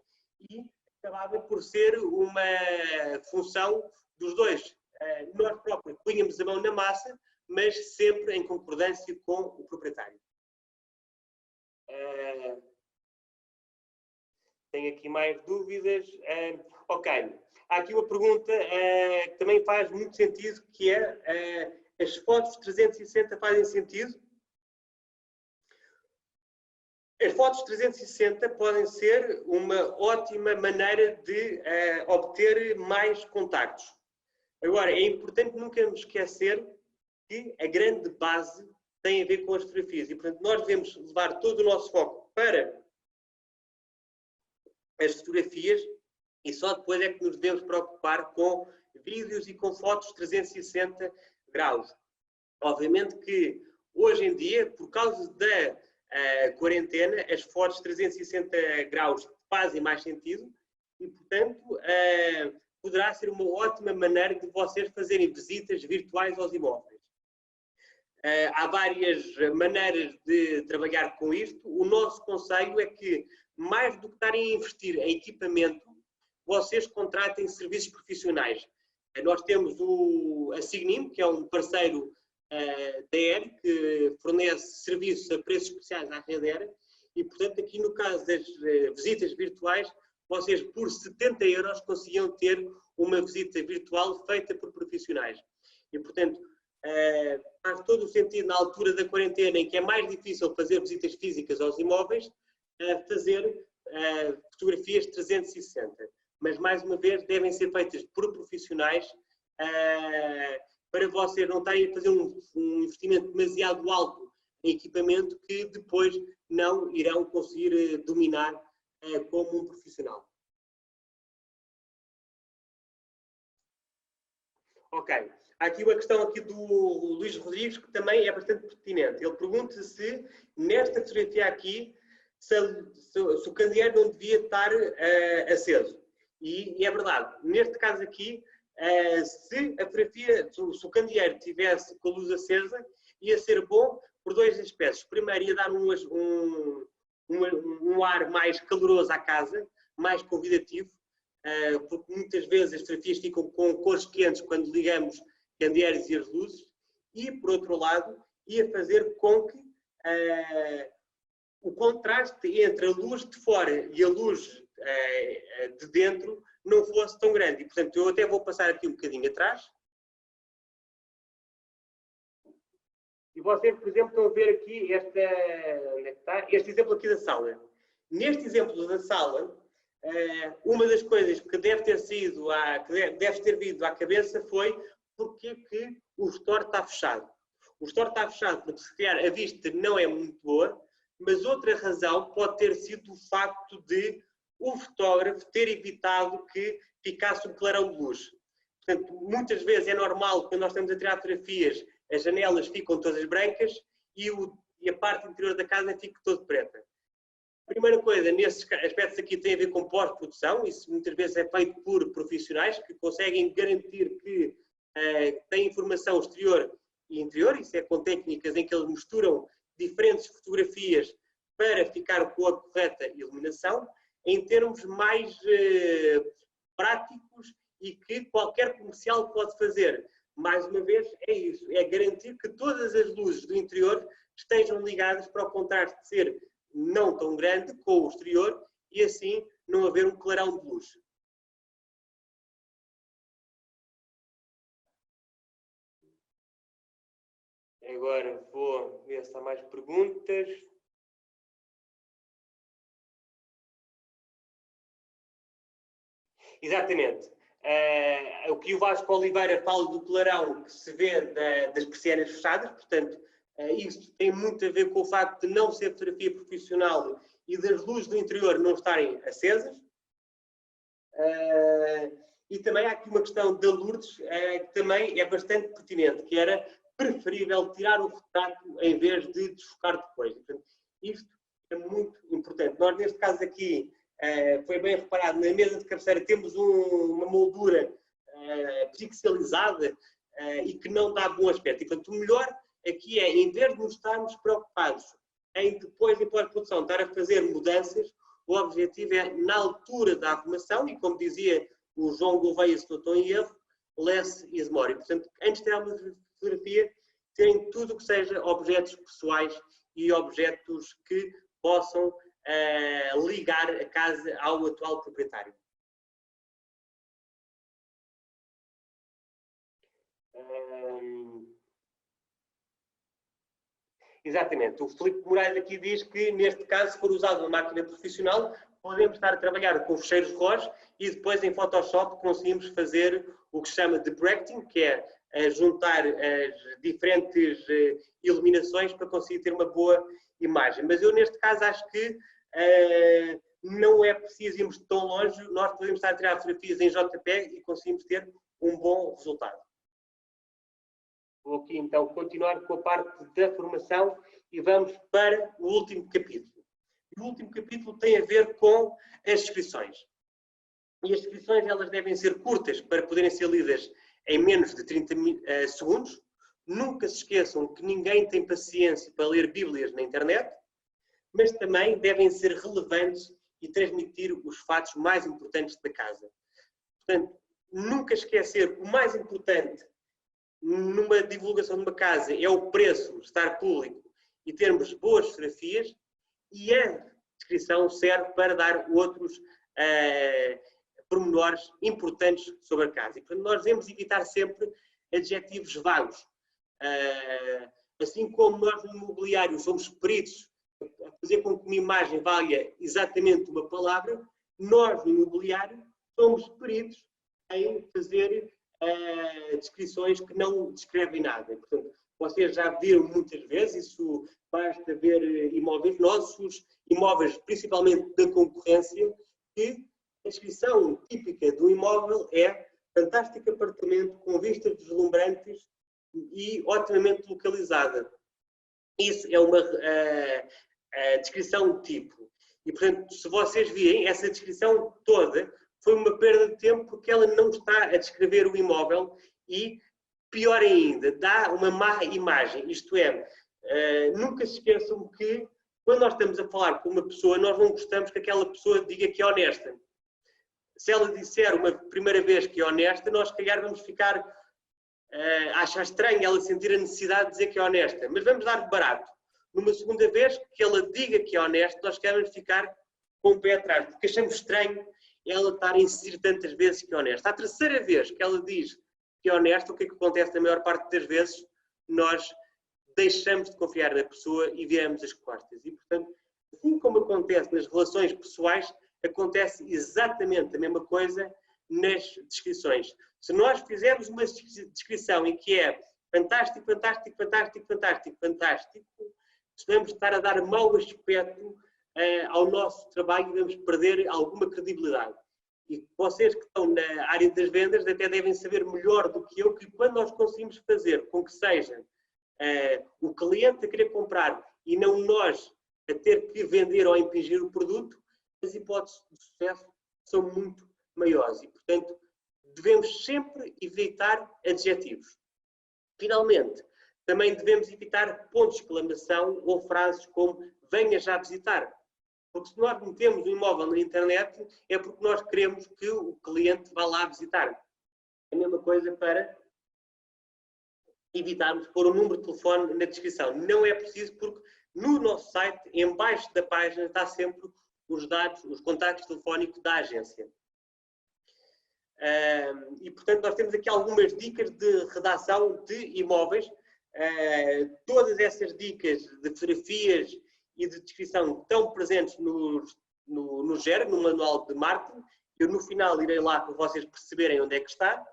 Speaker 1: e acabava por ser uma função dos dois. Nós próprios punhamos a mão na massa, mas sempre em concordância com o proprietário. Tenho aqui mais dúvidas. Ok. Há aqui uma pergunta que também faz muito sentido, que é as fotos 360 fazem sentido? As fotos 360 podem ser uma ótima maneira de obter mais contactos. Agora, é importante nunca nos esquecer que a grande base tem a ver com as fotografias e, portanto, nós devemos levar todo o nosso foco para as fotografias e só depois é que nos devemos preocupar com vídeos e com fotos 360 graus. Obviamente que, hoje em dia, por causa da quarentena, as fotos 360 graus fazem mais sentido e, portanto, poderá ser uma ótima maneira de vocês fazerem visitas virtuais aos imóveis. Há várias maneiras de trabalhar com isto. O nosso conselho é que, mais do que estarem a investir em equipamento, vocês contratem serviços profissionais. Nós temos a Signim, que é um parceiro da ERE, que fornece serviços a preços especiais à rede ERE, e, portanto, aqui no caso das visitas virtuais, vocês por 70 euros conseguiam ter uma visita virtual feita por profissionais. E, portanto, faz todo o sentido na altura da quarentena, em que é mais difícil fazer visitas físicas aos imóveis, fazer fotografias 360. Mas, mais uma vez, devem ser feitas por profissionais para vocês não estarem a fazer um investimento demasiado alto em equipamento que depois não irão conseguir dominar como um profissional. Ok. Há aqui uma questão aqui do Luís Rodrigues que também é bastante pertinente. Ele pergunta se, nesta fotografia aqui, se o candeeiro não devia estar aceso. E é verdade. Neste caso aqui, se a fotografia, se o candeeiro estivesse com a luz acesa, ia ser bom por dois aspectos. Primeiro, ia dar um ar mais caloroso à casa, mais convidativo, porque muitas vezes as fotografias ficam com cores quentes quando ligamos candeeiros e as luzes, e, por outro lado, ia fazer com que o contraste entre a luz de fora e a luz de dentro não fosse tão grande. E, portanto, eu até vou passar aqui um bocadinho atrás. E vocês, por exemplo, estão a ver aqui este exemplo aqui da sala. Neste exemplo da sala, uma das coisas que deve ter vindo à cabeça foi porque que o store está fechado. O store está fechado porque, se calhar, a vista não é muito boa, mas outra razão pode ter sido o facto de o fotógrafo ter evitado que ficasse um clarão de luz. Portanto, muitas vezes é normal, quando nós estamos a tirar fotografias, as janelas ficam todas brancas e a parte interior da casa fica toda preta. A primeira coisa, nesses aspectos aqui, tem a ver com pós-produção. Isso muitas vezes é feito por profissionais que conseguem garantir que têm informação exterior e interior. Isso é com técnicas em que eles misturam diferentes fotografias para ficar com a correta iluminação, em termos mais práticos e que qualquer comercial pode fazer. Mais uma vez, é isso, é garantir que todas as luzes do interior estejam ligadas para o contraste ser não tão grande com o exterior e assim não haver um clarão de luz. Agora vou ver se há mais perguntas. Exatamente. O que o Vasco Oliveira fala do clarão que se vê das persianas fechadas, portanto, isso tem muito a ver com o facto de não ser fotografia profissional e das luzes do interior não estarem acesas. E também há aqui uma questão da Lourdes, que também é bastante pertinente, que era preferível tirar o retrato em vez de desfocar depois. Portanto, isto é muito importante. Nós, neste caso aqui, foi bem reparado, na mesa de cabeceira temos uma moldura pixelizada, e que não dá bom aspecto. E, portanto, o melhor aqui é, em vez de nos estarmos preocupados em depois, em pós-produção, estar a fazer mudanças, o objetivo é, na altura da arrumação, e como dizia o João Gouveia, se não estou em erro, less is more. E, portanto, antes de tirar uma fotografia, terem tudo o que seja objetos pessoais e objetos que possam ligar a casa ao atual proprietário. Exatamente. O Filipe Moraes aqui diz que, neste caso, se for usado uma máquina profissional, podemos estar a trabalhar com fecheiros RAW e depois em Photoshop conseguimos fazer o que se chama de bracketing, que é juntar as diferentes iluminações para conseguir ter uma boa imagem. Mas eu, neste caso, acho que não é preciso irmos tão longe. Nós podemos estar a tirar fotografias em JPEG e conseguimos ter um bom resultado. Vou aqui então continuar com a parte da formação e vamos para o último capítulo. O último capítulo tem a ver com as descrições. E as descrições elas devem ser curtas para poderem ser lidas em menos de 30 segundos. Nunca se esqueçam que ninguém tem paciência para ler bíblias na internet, mas também devem ser relevantes e transmitir os fatos mais importantes da casa. Portanto, nunca esquecer que o mais importante numa divulgação de uma casa é o preço estar público e termos boas fotografias, e a descrição serve para dar outros pormenores importantes sobre a casa. E, portanto, nós devemos evitar sempre adjetivos vagos. Assim como nós no imobiliário somos peritos a fazer com que uma imagem valha exatamente uma palavra, nós no imobiliário somos peritos em fazer descrições que não descrevem nada. Portanto, vocês já viram muitas vezes, isso basta ver imóveis nossos, imóveis principalmente da concorrência, que a descrição típica do imóvel é fantástico apartamento com vistas deslumbrantes e otimamente localizada. Isso é uma descrição de tipo. E, portanto, se vocês virem, essa descrição toda foi uma perda de tempo porque ela não está a descrever o imóvel e, pior ainda, dá uma má imagem. Isto é, nunca se esqueçam que, quando nós estamos a falar com uma pessoa, nós não gostamos que aquela pessoa diga que é honesta. Se ela disser uma primeira vez que é honesta, nós, se calhar, vamos ficar achar estranho ela sentir a necessidade de dizer que é honesta. Mas vamos dar barato. Numa segunda vez que ela diga que é honesta, nós queremos ficar com o pé atrás, porque achamos estranho ela estar a insistir tantas vezes que é honesta. A terceira vez que ela diz que é honesta, o que é que acontece na maior parte das vezes? Nós deixamos de confiar na pessoa e viramos as costas. E, portanto, assim como acontece nas relações pessoais, acontece exatamente a mesma coisa nas descrições. Se nós fizermos uma descrição em que é fantástico, fantástico, fantástico, fantástico, fantástico, vamos estar a dar mau aspecto ao nosso trabalho e vamos perder alguma credibilidade. E vocês que estão na área das vendas até devem saber melhor do que eu que quando nós conseguimos fazer com que seja o cliente a querer comprar e não nós a ter que vender ou impingir o produto, as hipóteses de sucesso são muito maiores. E, portanto, devemos sempre evitar adjetivos. Finalmente, também devemos evitar pontos de exclamação ou frases como venha já visitar. Porque se nós metemos um imóvel na internet, é porque nós queremos que o cliente vá lá visitar. É a mesma coisa para evitarmos pôr um número de telefone na descrição. Não é preciso porque no nosso site, em baixo da página, está sempre os dados, os contactos telefónicos da agência. E, portanto, nós temos aqui algumas dicas de redação de imóveis. Todas essas dicas de fotografias e de descrição estão presentes no GER, no Manual de Marketing. Eu, no final, irei lá para vocês perceberem onde é que está.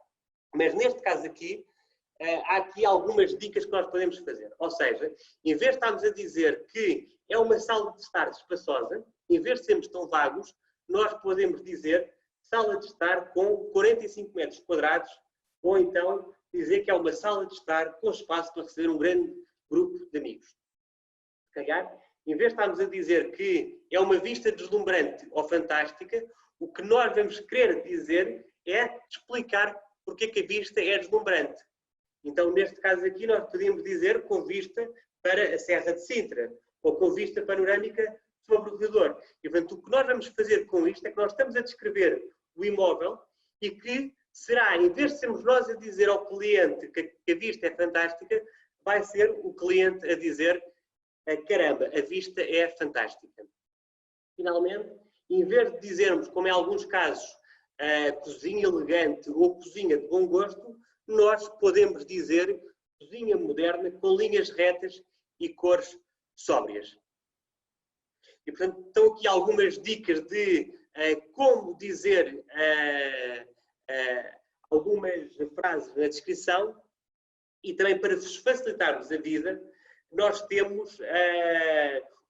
Speaker 1: Mas, neste caso aqui, há aqui algumas dicas que nós podemos fazer. Ou seja, em vez de estarmos a dizer que é uma sala de estar espaçosa, em vez de sermos tão vagos, nós podemos dizer sala de estar com 45 metros quadrados, ou então dizer que é uma sala de estar com espaço para receber um grande grupo de amigos. Se calhar, em vez de estarmos a dizer que é uma vista deslumbrante ou fantástica, o que nós vamos querer dizer é explicar porque que a vista é deslumbrante. Então, neste caso aqui, nós podemos dizer com vista para a Serra de Sintra, ou com vista panorâmica sobre o corredor. E, portanto, o que nós vamos fazer com isto é que nós estamos a descrever o imóvel e que será, em vez de sermos nós a dizer ao cliente que a vista é fantástica, vai ser o cliente a dizer caramba, a vista é fantástica. Finalmente, em vez de dizermos, como em alguns casos, cozinha elegante ou cozinha de bom gosto, nós podemos dizer cozinha moderna com linhas retas e cores sóbrias. E, portanto, estão aqui algumas dicas de como dizer algumas frases na descrição e também para vos facilitarmos a vida, nós temos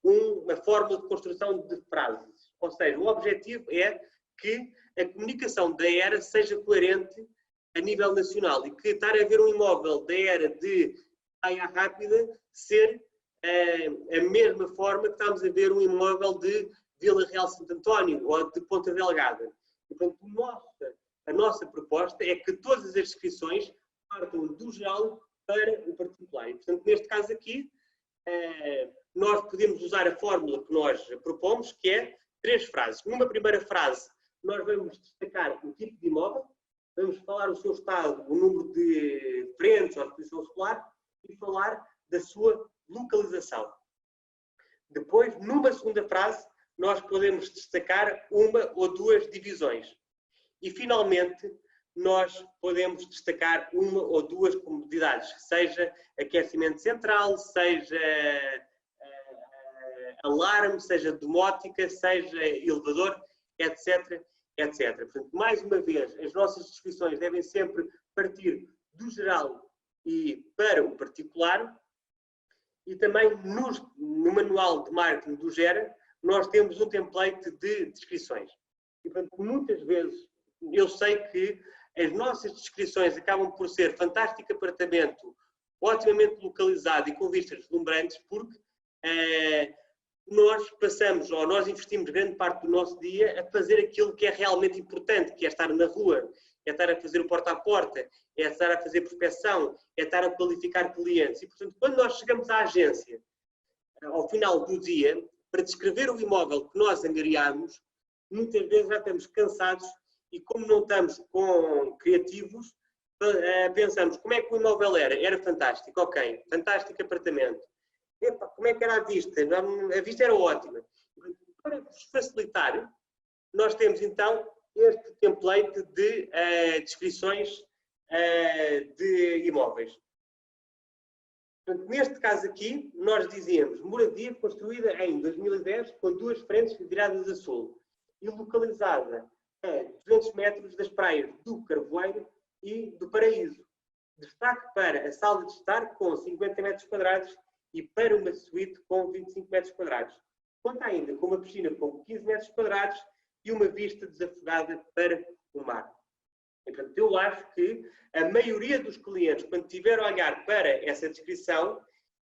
Speaker 1: uma fórmula de construção de frases. Ou seja, o objetivo é que a comunicação da era seja coerente a nível nacional e que estar a ver um imóvel da era de Praia Rápida ser a mesma forma que estamos a ver um imóvel de Vila Real Santo António ou de Ponta Delgada. E, portanto, a nossa proposta é que todas as descrições partam do geral para o particular. E, portanto, neste caso aqui, nós podemos usar a fórmula que nós propomos, que é 3 frases. Numa primeira frase, nós vamos destacar o tipo de imóvel, vamos falar o seu estado, o número de frentes ou exposição solar e falar da sua localização. Depois, numa segunda frase, nós podemos destacar uma ou 2 divisões. E, finalmente, nós podemos destacar uma ou 2 comodidades, seja aquecimento central, seja alarme, seja domótica, seja elevador, etc, etc. Portanto, mais uma vez, as nossas descrições devem sempre partir do geral e para o particular. E também no manual de marketing do Gera, nós temos um template de descrições. E, portanto, muitas vezes eu sei que as nossas descrições acabam por ser fantástico apartamento, otimamente localizado e com vistas deslumbrantes, porque nós passamos, ou nós investimos grande parte do nosso dia a fazer aquilo que é realmente importante, que é estar na rua, é estar a fazer o porta a porta, é estar a fazer prospecção, é estar a qualificar clientes. E, portanto, quando nós chegamos à agência, ao final do dia, para descrever o imóvel que nós angariamos, muitas vezes já estamos cansados e, como não estamos com criativos, pensamos como é que o imóvel era? Era fantástico, ok, fantástico apartamento. Epa, como é que era a vista? A vista era ótima. Para vos facilitar, nós temos então este template de descrições de imóveis. Portanto, neste caso aqui, nós dizíamos moradia construída em 2010 com 2 frentes viradas a sul e localizada a 200 metros das praias do Carvoeiro e do Paraíso. Destaque para a sala de estar com 50 metros quadrados e para uma suíte com 25 metros quadrados. Conta ainda com uma piscina com 15 metros quadrados e uma vista desafogada para o mar. E, portanto, eu acho que a maioria dos clientes, quando estiver a olhar para essa descrição,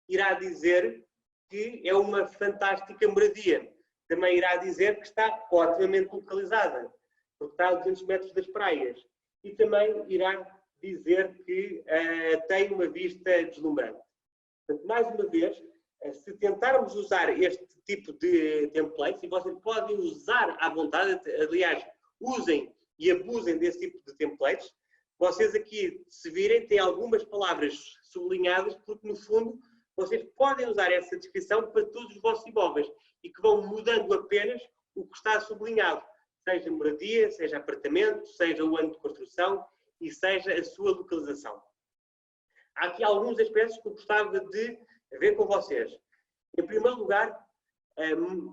Speaker 1: irá dizer que é uma fantástica moradia. Também irá dizer que está otimamente localizada, porque está a 200 metros das praias. E também irá dizer que tem uma vista deslumbrante. Portanto, mais uma vez, se tentarmos usar este tipo de templates, e vocês podem usar à vontade, aliás, usem e abusem desse tipo de templates, vocês aqui, se virem, têm algumas palavras sublinhadas, porque no fundo vocês podem usar essa descrição para todos os vossos imóveis e que vão mudando apenas o que está sublinhado, seja moradia, seja apartamento, seja o ano de construção e seja a sua localização. Há aqui alguns aspectos que eu gostava de ver com vocês. Em primeiro lugar,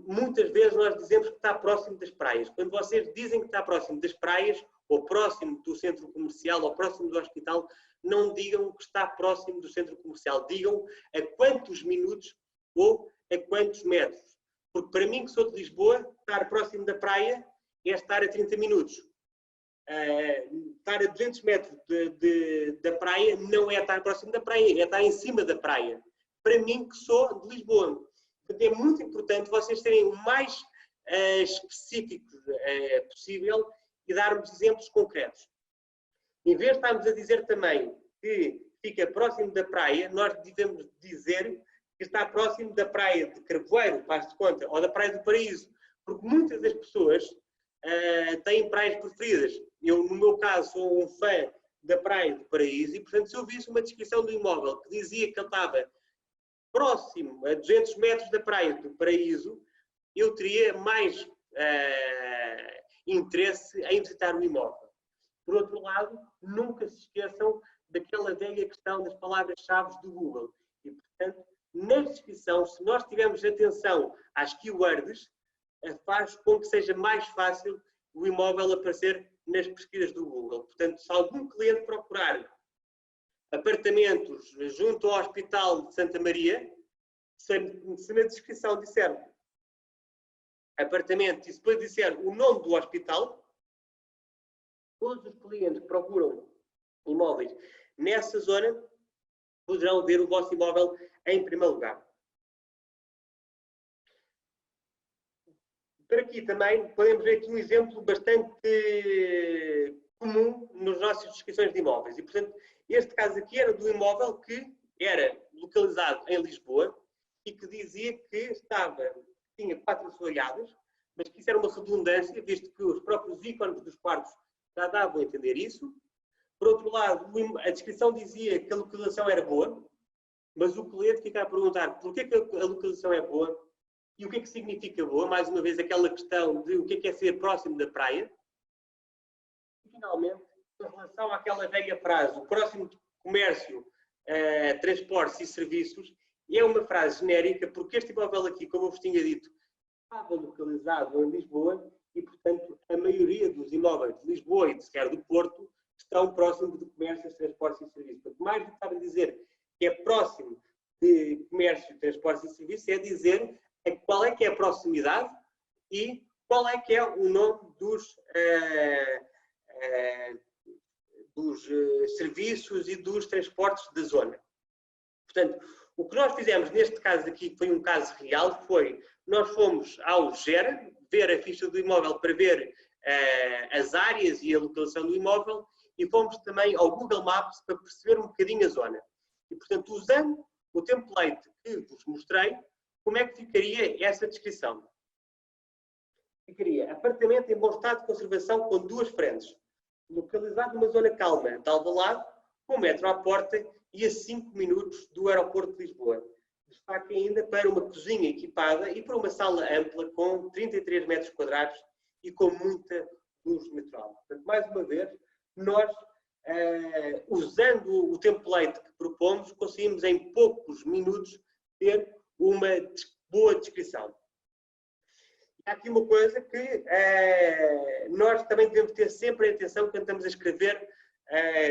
Speaker 1: muitas vezes nós dizemos que está próximo das praias. Quando vocês dizem que está próximo das praias, ou próximo do centro comercial, ou próximo do hospital, não digam que está próximo do centro comercial. Digam a quantos minutos ou a quantos metros. Porque para mim, que sou de Lisboa, estar próximo da praia é estar a 30 minutos. Estar a 200 metros da praia não é estar próximo da praia, é estar em cima da praia. Para mim, que sou de Lisboa. Portanto, é muito importante vocês terem o mais específico possível e darmos exemplos concretos. Em vez de estarmos a dizer também que fica próximo da praia, nós devemos dizer que está próximo da praia de Carvoeiro, faz de conta, ou da praia do Paraíso, porque muitas das pessoas têm praias preferidas. Eu, no meu caso, sou um fã da praia do Paraíso e, portanto, se eu visse uma descrição do imóvel que dizia que ele estava próximo, a 200 metros da praia do Paraíso, eu teria mais interesse em visitar o imóvel. Por outro lado, nunca se esqueçam daquela velha questão das palavras-chave do Google. E, portanto, na descrição, se nós tivermos atenção às keywords, faz com que seja mais fácil o imóvel aparecer nas pesquisas do Google. Portanto, se algum cliente procurar apartamentos junto ao Hospital de Santa Maria, se na descrição disser apartamento e depois disser o nome do hospital, todos os clientes que procuram imóveis nessa zona poderão ver o vosso imóvel em primeiro lugar. Por aqui também podemos ver aqui um exemplo bastante comum nas nossas descrições de imóveis. E, portanto, este caso aqui era do imóvel que era localizado em Lisboa e que dizia que tinha 4 assoalhadas, mas que isso era uma redundância, visto que os próprios ícones dos quartos já davam a entender isso. Por outro lado, a descrição dizia que a localização era boa, mas o cliente fica a perguntar porquê que a localização é boa e o que é que significa boa. Mais uma vez, aquela questão de o que é ser próximo da praia. E, finalmente, em relação àquela velha frase, o próximo comércio, transportes e serviços, é uma frase genérica, porque este imóvel aqui, como eu vos tinha dito, estava localizado em Lisboa e, portanto, a maioria dos imóveis de Lisboa e de Serra do Porto estão próximos de comércios, transportes e serviços. Portanto, mais do que estar a dizer que é próximo de comércio, transportes e serviços, é dizer qual é que é a proximidade e qual é que é o nome dos serviços e dos transportes da zona. Portanto, o que nós fizemos neste caso aqui, que foi um caso real, foi nós fomos ao GER, ver a ficha do imóvel para ver as áreas e a localização do imóvel e fomos também ao Google Maps para perceber um bocadinho a zona. E, portanto, usando o template que vos mostrei, como é que ficaria essa descrição? Ficaria apartamento em bom estado de conservação com 2 frentes, localizado numa zona calma de Alvalade, com metro à porta e a 5 minutos do aeroporto de Lisboa. Destaque ainda para uma cozinha equipada e para uma sala ampla com 33 metros quadrados e com muita luz natural. Portanto, mais uma vez, nós, usando o template que propomos, conseguimos em poucos minutos ter uma boa descrição. Há aqui uma coisa que nós também devemos ter sempre atenção quando estamos a escrever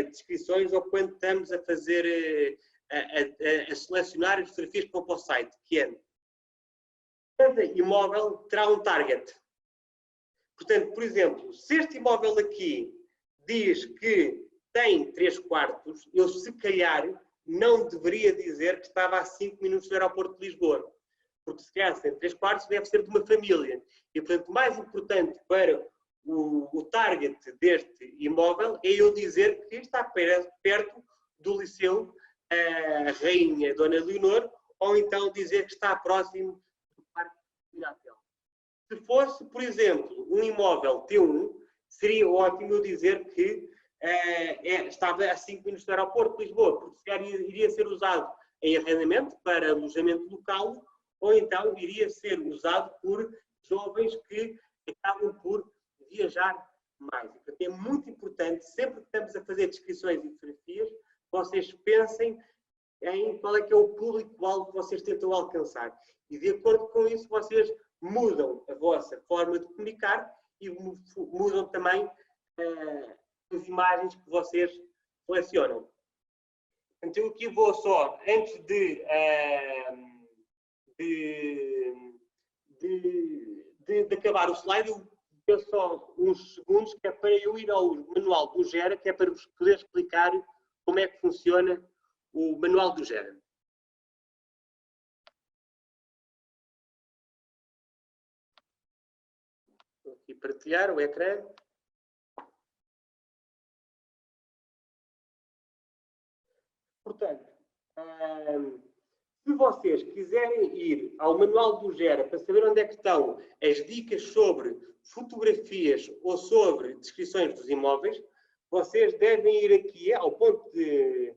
Speaker 1: descrições ou quando estamos a fazer, a selecionar as fotografias que vão para o site, que é cada imóvel terá um target. Portanto, por exemplo, se este imóvel aqui diz que tem 3 quartos, eu se calhar não deveria dizer que estava a 5 minutos do aeroporto de Lisboa. Porque se calhar tem 3 quartos, deve ser de uma família. E, portanto, o mais importante para o target deste imóvel é eu dizer que está perto do Liceu Rainha Dona Leonor, ou então dizer que está próximo do Parque Miratel. Se fosse, por exemplo, um imóvel T1, seria ótimo eu dizer que estava a 5 minutos do aeroporto de Lisboa, porque se calhar iria ser usado em arrendamento para alojamento local, ou então iria ser usado por jovens que acabam por viajar mais. Portanto, é muito importante, sempre que estamos a fazer descrições e fotografias, vocês pensem em qual é que é o público-alvo que vocês tentam alcançar. E de acordo com isso, vocês mudam a vossa forma de comunicar e mudam também as imagens que vocês selecionam. Então, aqui vou só, antes de acabar o slide, eu penso só uns segundos, que é para eu ir ao manual do Gera, que é para vos poder explicar como é que funciona o manual do Gera. Vou aqui partilhar o ecrã. Portanto, se vocês quiserem ir ao manual do Gera para saber onde é que estão as dicas sobre fotografias ou sobre descrições dos imóveis, vocês devem ir aqui ao ponto de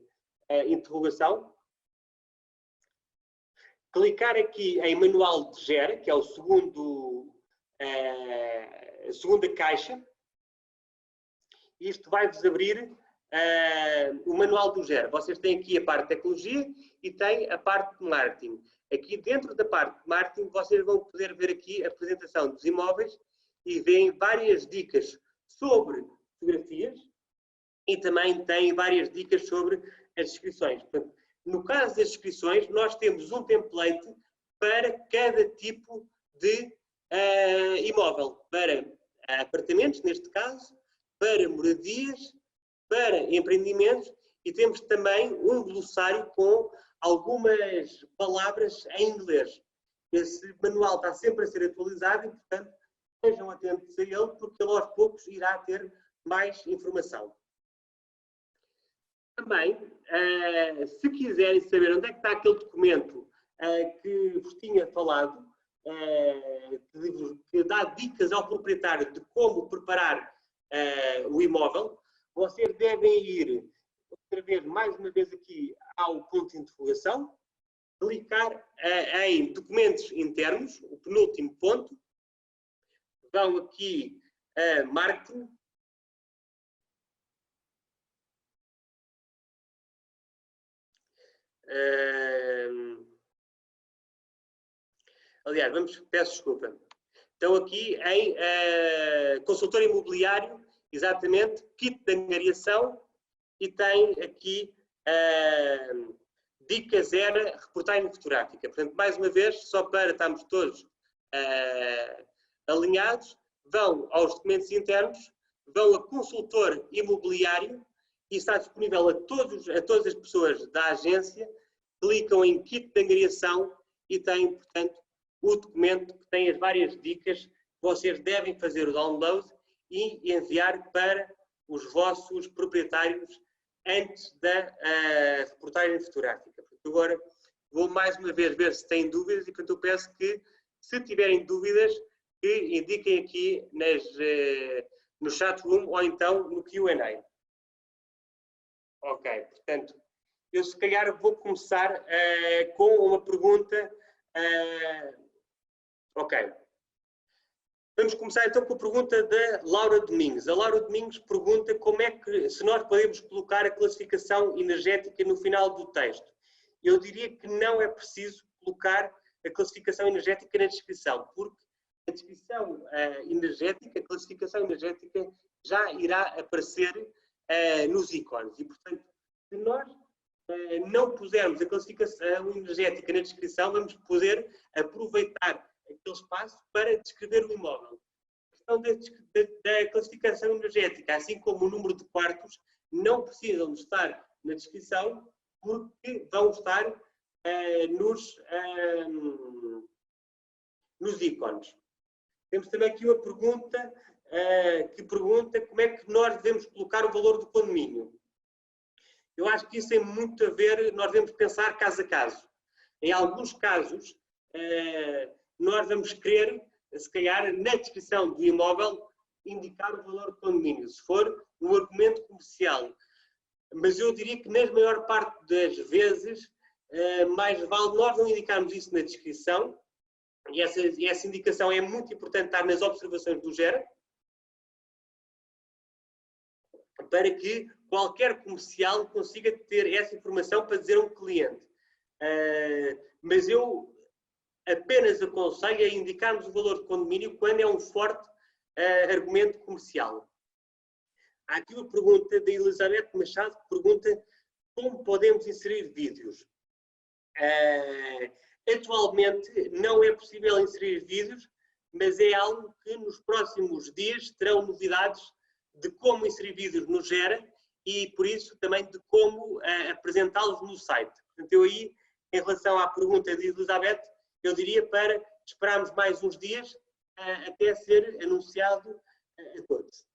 Speaker 1: interrogação, clicar aqui em manual de Gera, que é o a segunda caixa. Isto vai-vos abrir o manual do Gera. Vocês têm aqui a parte de tecnologia e têm a parte de marketing. Aqui dentro da parte de marketing, vocês vão poder ver aqui a apresentação dos imóveis e veem várias dicas sobre fotografias e também têm várias dicas sobre as descrições. Portanto, no caso das descrições, nós temos um template para cada tipo de imóvel. Para apartamentos, neste caso, para moradias, para empreendimentos e temos também um glossário com algumas palavras em inglês. Esse manual está sempre a ser atualizado e, portanto, estejam atentos a ele, porque ele aos poucos irá ter mais informação. Também, se quiserem saber onde é que está aquele documento que vos tinha falado, que dá dicas ao proprietário de como preparar o imóvel, vocês devem ir outra vez, mais uma vez aqui ao ponto de interrogação, clicar em documentos internos, o penúltimo ponto, vão aqui a marketing, aliás, peço desculpa. Estão aqui em consultor imobiliário, exatamente, kit de angariação e tem aqui dicas era reportagem fotográfica. Portanto, mais uma vez, só para estarmos todos alinhados, vão aos documentos internos, vão a consultor imobiliário e está disponível a todas as pessoas da agência, clicam em kit de angariação e têm, portanto, o documento que tem as várias dicas que vocês devem fazer o download e enviar para os vossos proprietários antes da reportagem fotográfica. Agora vou mais uma vez ver se têm dúvidas e, portanto, eu peço que, se tiverem dúvidas, que indiquem aqui no chat room ou então no Q&A. Ok, portanto, eu se calhar vou começar com uma pergunta. Ok. Vamos começar então com a pergunta da Laura Domingos. A Laura Domingos pergunta como é que, se nós podemos colocar a classificação energética no final do texto. Eu diria que não é preciso colocar a classificação energética na descrição, porque a descrição energética, a classificação energética já irá aparecer nos ícones. E, portanto, se nós não pusermos a classificação energética na descrição, vamos poder aproveitar aquele espaço para descrever o imóvel. A questão da classificação energética, assim como o número de quartos, não precisam de estar na descrição porque vão estar nos ícones. Temos também aqui uma pergunta que pergunta como é que nós devemos colocar o valor do condomínio. Eu acho que isso tem muito a ver, nós devemos pensar caso a caso. Em alguns casos, nós vamos querer, se calhar, na descrição do imóvel, indicar o valor do condomínio, se for um argumento comercial. Mas eu diria que, na maior parte das vezes, mais vale nós não indicarmos isso na descrição, e essa indicação é muito importante estar nas observações do Gera, para que qualquer comercial consiga ter essa informação para dizer a um cliente. Mas eu apenas aconselho a indicarmos o valor de condomínio quando é um forte argumento comercial. Há aqui uma pergunta da Elizabeth Machado que pergunta como podemos inserir vídeos. Atualmente não é possível inserir vídeos, mas é algo que nos próximos dias terão novidades de como inserir vídeos no Gera e, por isso, também de como apresentá-los no site. Portanto, eu aí, em relação à pergunta de Elizabeth, eu diria para esperarmos mais uns dias até ser anunciado a todos.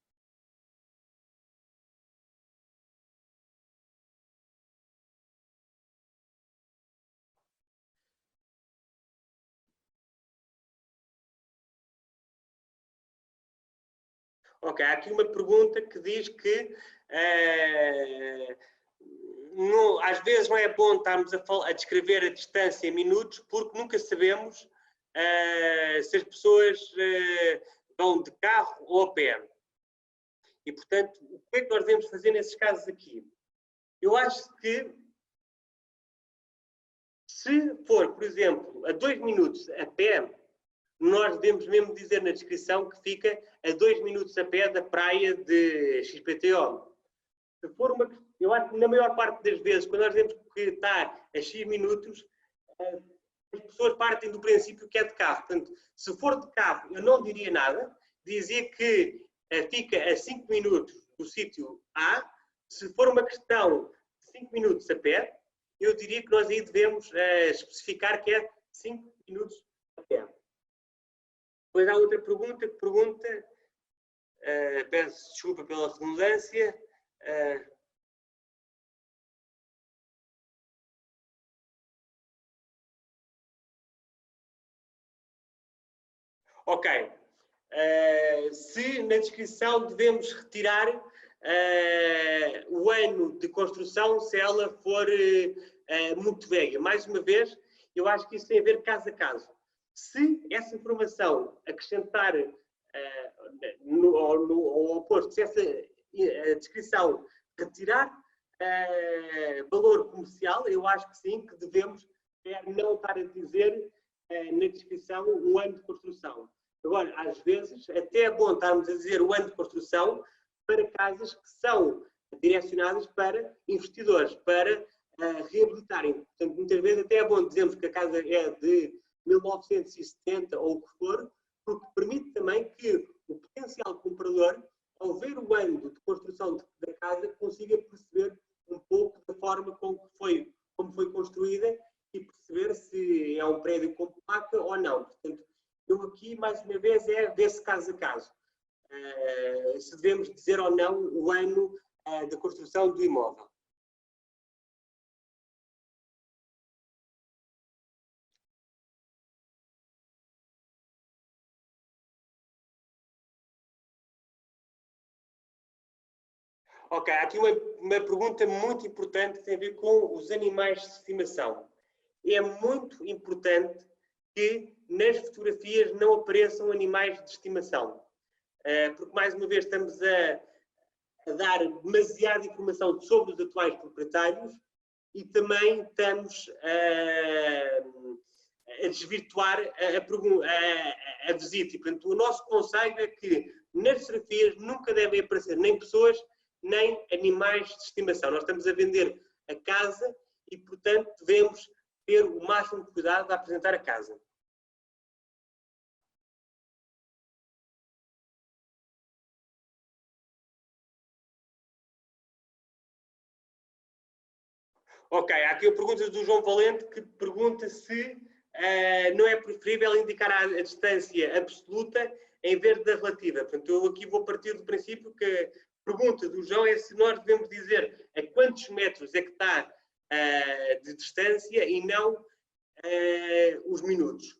Speaker 1: Ok, há aqui uma pergunta que diz que às vezes não é bom estarmos a descrever a distância em minutos, porque nunca sabemos se as pessoas vão de carro ou a pé. E, portanto, o que é que nós devemos fazer nesses casos aqui? Eu acho que, se for, por exemplo, a 2 minutos a pé, nós devemos mesmo dizer na descrição que fica a 2 minutos a pé da praia de XPTO. Se for eu acho que na maior parte das vezes, quando nós temos que estar a X minutos, as pessoas partem do princípio que é de carro. Portanto, se for de carro, eu não diria nada. Dizia que fica a 5 minutos do sítio A. Se for uma questão de 5 minutos a pé, eu diria que nós aí devemos especificar que é 5 minutos a pé. Depois há outra pergunta que pergunta, peço desculpa pela redundância, ok. Se na descrição devemos retirar o ano de construção, se ela for muito velha. Mais uma vez, eu acho que isso tem a ver caso a caso. Se essa informação acrescentar ao oposto, se essa descrição retirar valor comercial, eu acho que sim, que devemos não estar a dizer na descrição o ano de construção. Agora, às vezes, até é bom estarmos a dizer o ano de construção para casas que são direcionadas para investidores, para reabilitarem. Portanto, muitas vezes até é bom dizermos que a casa é de 1970 ou o que for, porque permite também que o potencial comprador, ao ver o ano de construção da casa, consiga perceber um pouco da forma como foi construída e perceber se é um prédio com placa ou não. Portanto, eu aqui, mais uma vez, é desse caso a caso. Se devemos dizer ou não o ano da construção do imóvel. Ok, há aqui uma pergunta muito importante que tem a ver com os animais de estimação. É muito importante que nas fotografias não apareçam animais de estimação. Porque, mais uma vez, estamos a dar demasiada informação sobre os atuais proprietários e também estamos a desvirtuar a visita. E, portanto, o nosso conselho é que nas fotografias nunca devem aparecer nem pessoas, nem animais de estimação. Nós estamos a vender a casa e, portanto, devemos ter o máximo de cuidado a apresentar a casa. Ok, há aqui a pergunta do João Valente que pergunta se não é preferível indicar a distância absoluta em vez da relativa. Portanto, eu aqui vou partir do princípio que a pergunta do João é se nós devemos dizer a quantos metros é que está de distância e não os minutos.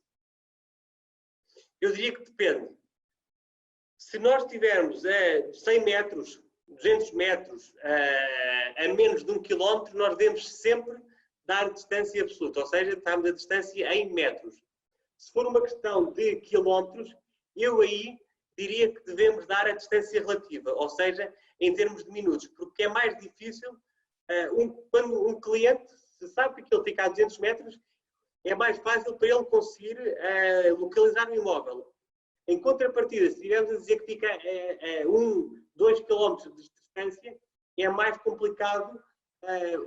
Speaker 1: Eu diria que depende. Se nós tivermos a 100 metros, 200 metros, a menos de 1 km, nós devemos sempre dar distância absoluta, ou seja, estamos a distância em metros. Se for uma questão de quilómetros, eu aí diria que devemos dar a distância relativa, ou seja, em termos de minutos, porque é mais difícil, quando um cliente se sabe que aquilo fica a 200 metros, é mais fácil para ele conseguir localizar o imóvel. Em contrapartida, se estivermos a dizer que fica a 1, 2 km de distância, é mais complicado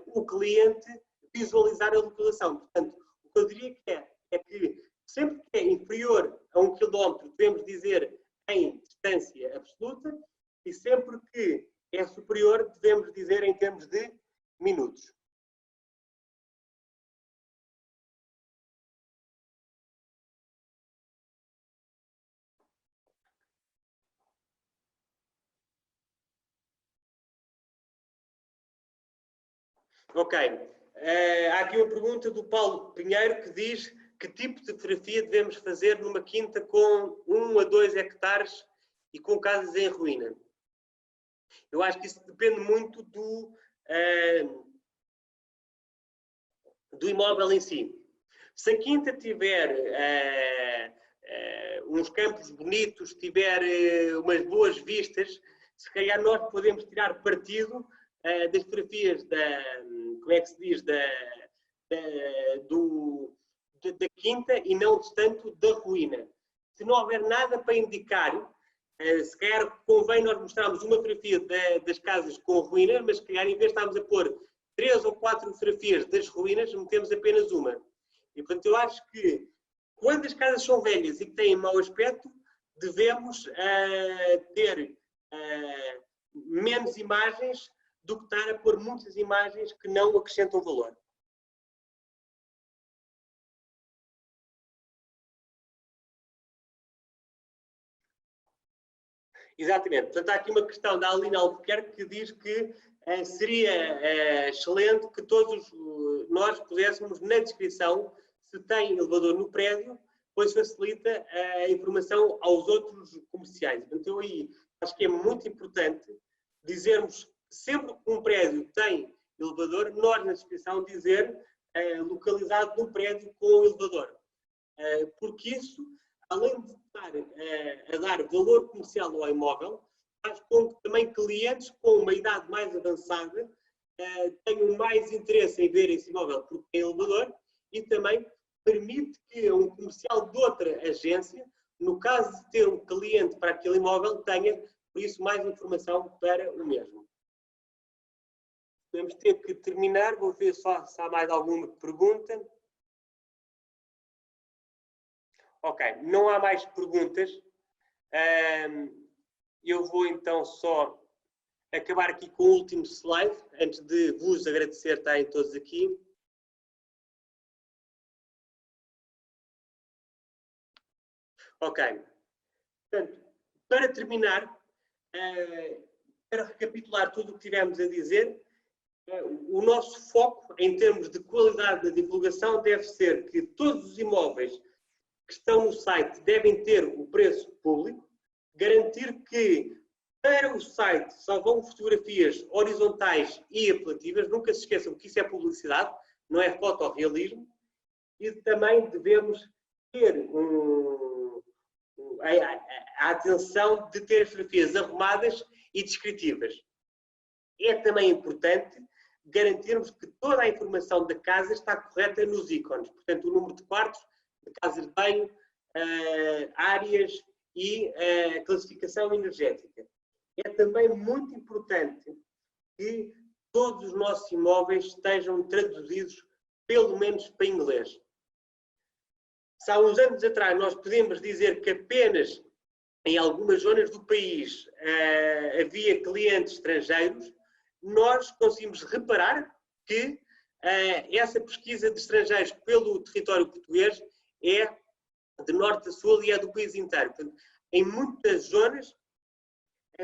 Speaker 1: o cliente visualizar a localização. Portanto, o que eu diria que é que sempre que é inferior a 1 km, devemos dizer em distância absoluta e sempre que é superior, devemos dizer em termos de minutos. Ok. Há aqui uma pergunta do Paulo Pinheiro que diz que tipo de fotografia devemos fazer numa quinta com 1 a 2 hectares e com casas em ruína. Eu acho que isso depende muito do imóvel em si. Se a quinta tiver uns campos bonitos, tiver umas boas vistas, se calhar nós podemos tirar partido das fotografias como é que se diz, da quinta e não tanto da ruína. Se não houver nada para indicar, se calhar convém nós mostrarmos uma fotografia das casas com ruínas, mas se calhar em vez de estarmos a pôr 3 ou 4 fotografias das ruínas, metemos apenas uma. E portanto eu acho que quando as casas são velhas e que têm mau aspecto, devemos ter menos imagens do que estar a pôr muitas imagens que não acrescentam valor. Exatamente. Portanto, há aqui uma questão da Alina Albuquerque que diz que seria excelente que todos nós puséssemos na descrição se tem elevador no prédio, pois facilita a informação aos outros comerciais. Portanto, eu aí acho que é muito importante dizermos sempre que um prédio tem elevador, nós na descrição dizer localizado num prédio com elevador. Porque isso, além de estar a dar valor comercial ao imóvel, faz com que também clientes com uma idade mais avançada tenham mais interesse em ver esse imóvel porque tem elevador e também permite que um comercial de outra agência, no caso de ter um cliente para aquele imóvel, tenha, por isso, mais informação para o mesmo. Vamos ter que terminar, vou ver só se há mais alguma pergunta. Ok, não há mais perguntas. Eu vou então só acabar aqui com o último slide, antes de vos agradecer estarem todos aqui. Ok. Portanto, para terminar, para recapitular tudo o que tivemos a dizer, o nosso foco em termos de qualidade da divulgação deve ser que todos os imóveis que estão no site devem ter o preço público, garantir que para o site só vão fotografias horizontais e apelativas, nunca se esqueçam que isso é publicidade, não é fotorrealismo, e também devemos ter a atenção de ter fotografias arrumadas e descritivas. É também importante garantirmos que toda a informação da casa está correta nos ícones, portanto o número de quartos, de casas de banho, áreas e classificação energética. É também muito importante que todos os nossos imóveis estejam traduzidos pelo menos para inglês. Se há uns anos atrás nós podemos dizer que apenas em algumas zonas do país havia clientes estrangeiros, nós conseguimos reparar que essa pesquisa de estrangeiros pelo território português é de norte a sul e é do país inteiro. Portanto, em muitas zonas,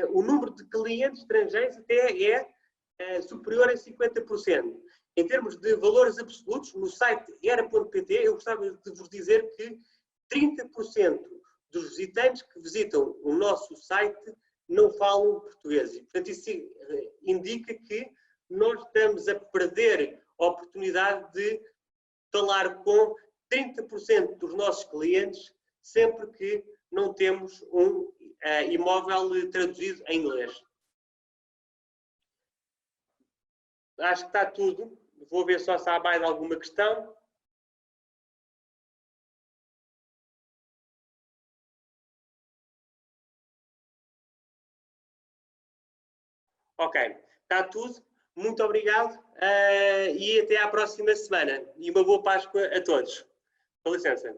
Speaker 1: o número de clientes estrangeiros até é superior a 50%. Em termos de valores absolutos, no site era.pt, eu gostava de vos dizer que 30% dos visitantes que visitam o nosso site não falam português. E, portanto, isso indica que nós estamos a perder a oportunidade de falar com 30% dos nossos clientes sempre que não temos um imóvel traduzido em inglês. Acho que está tudo. Vou ver só se há mais alguma questão. Ok, está tudo. Muito obrigado e até à próxima semana. E uma boa Páscoa a todos. Com licença.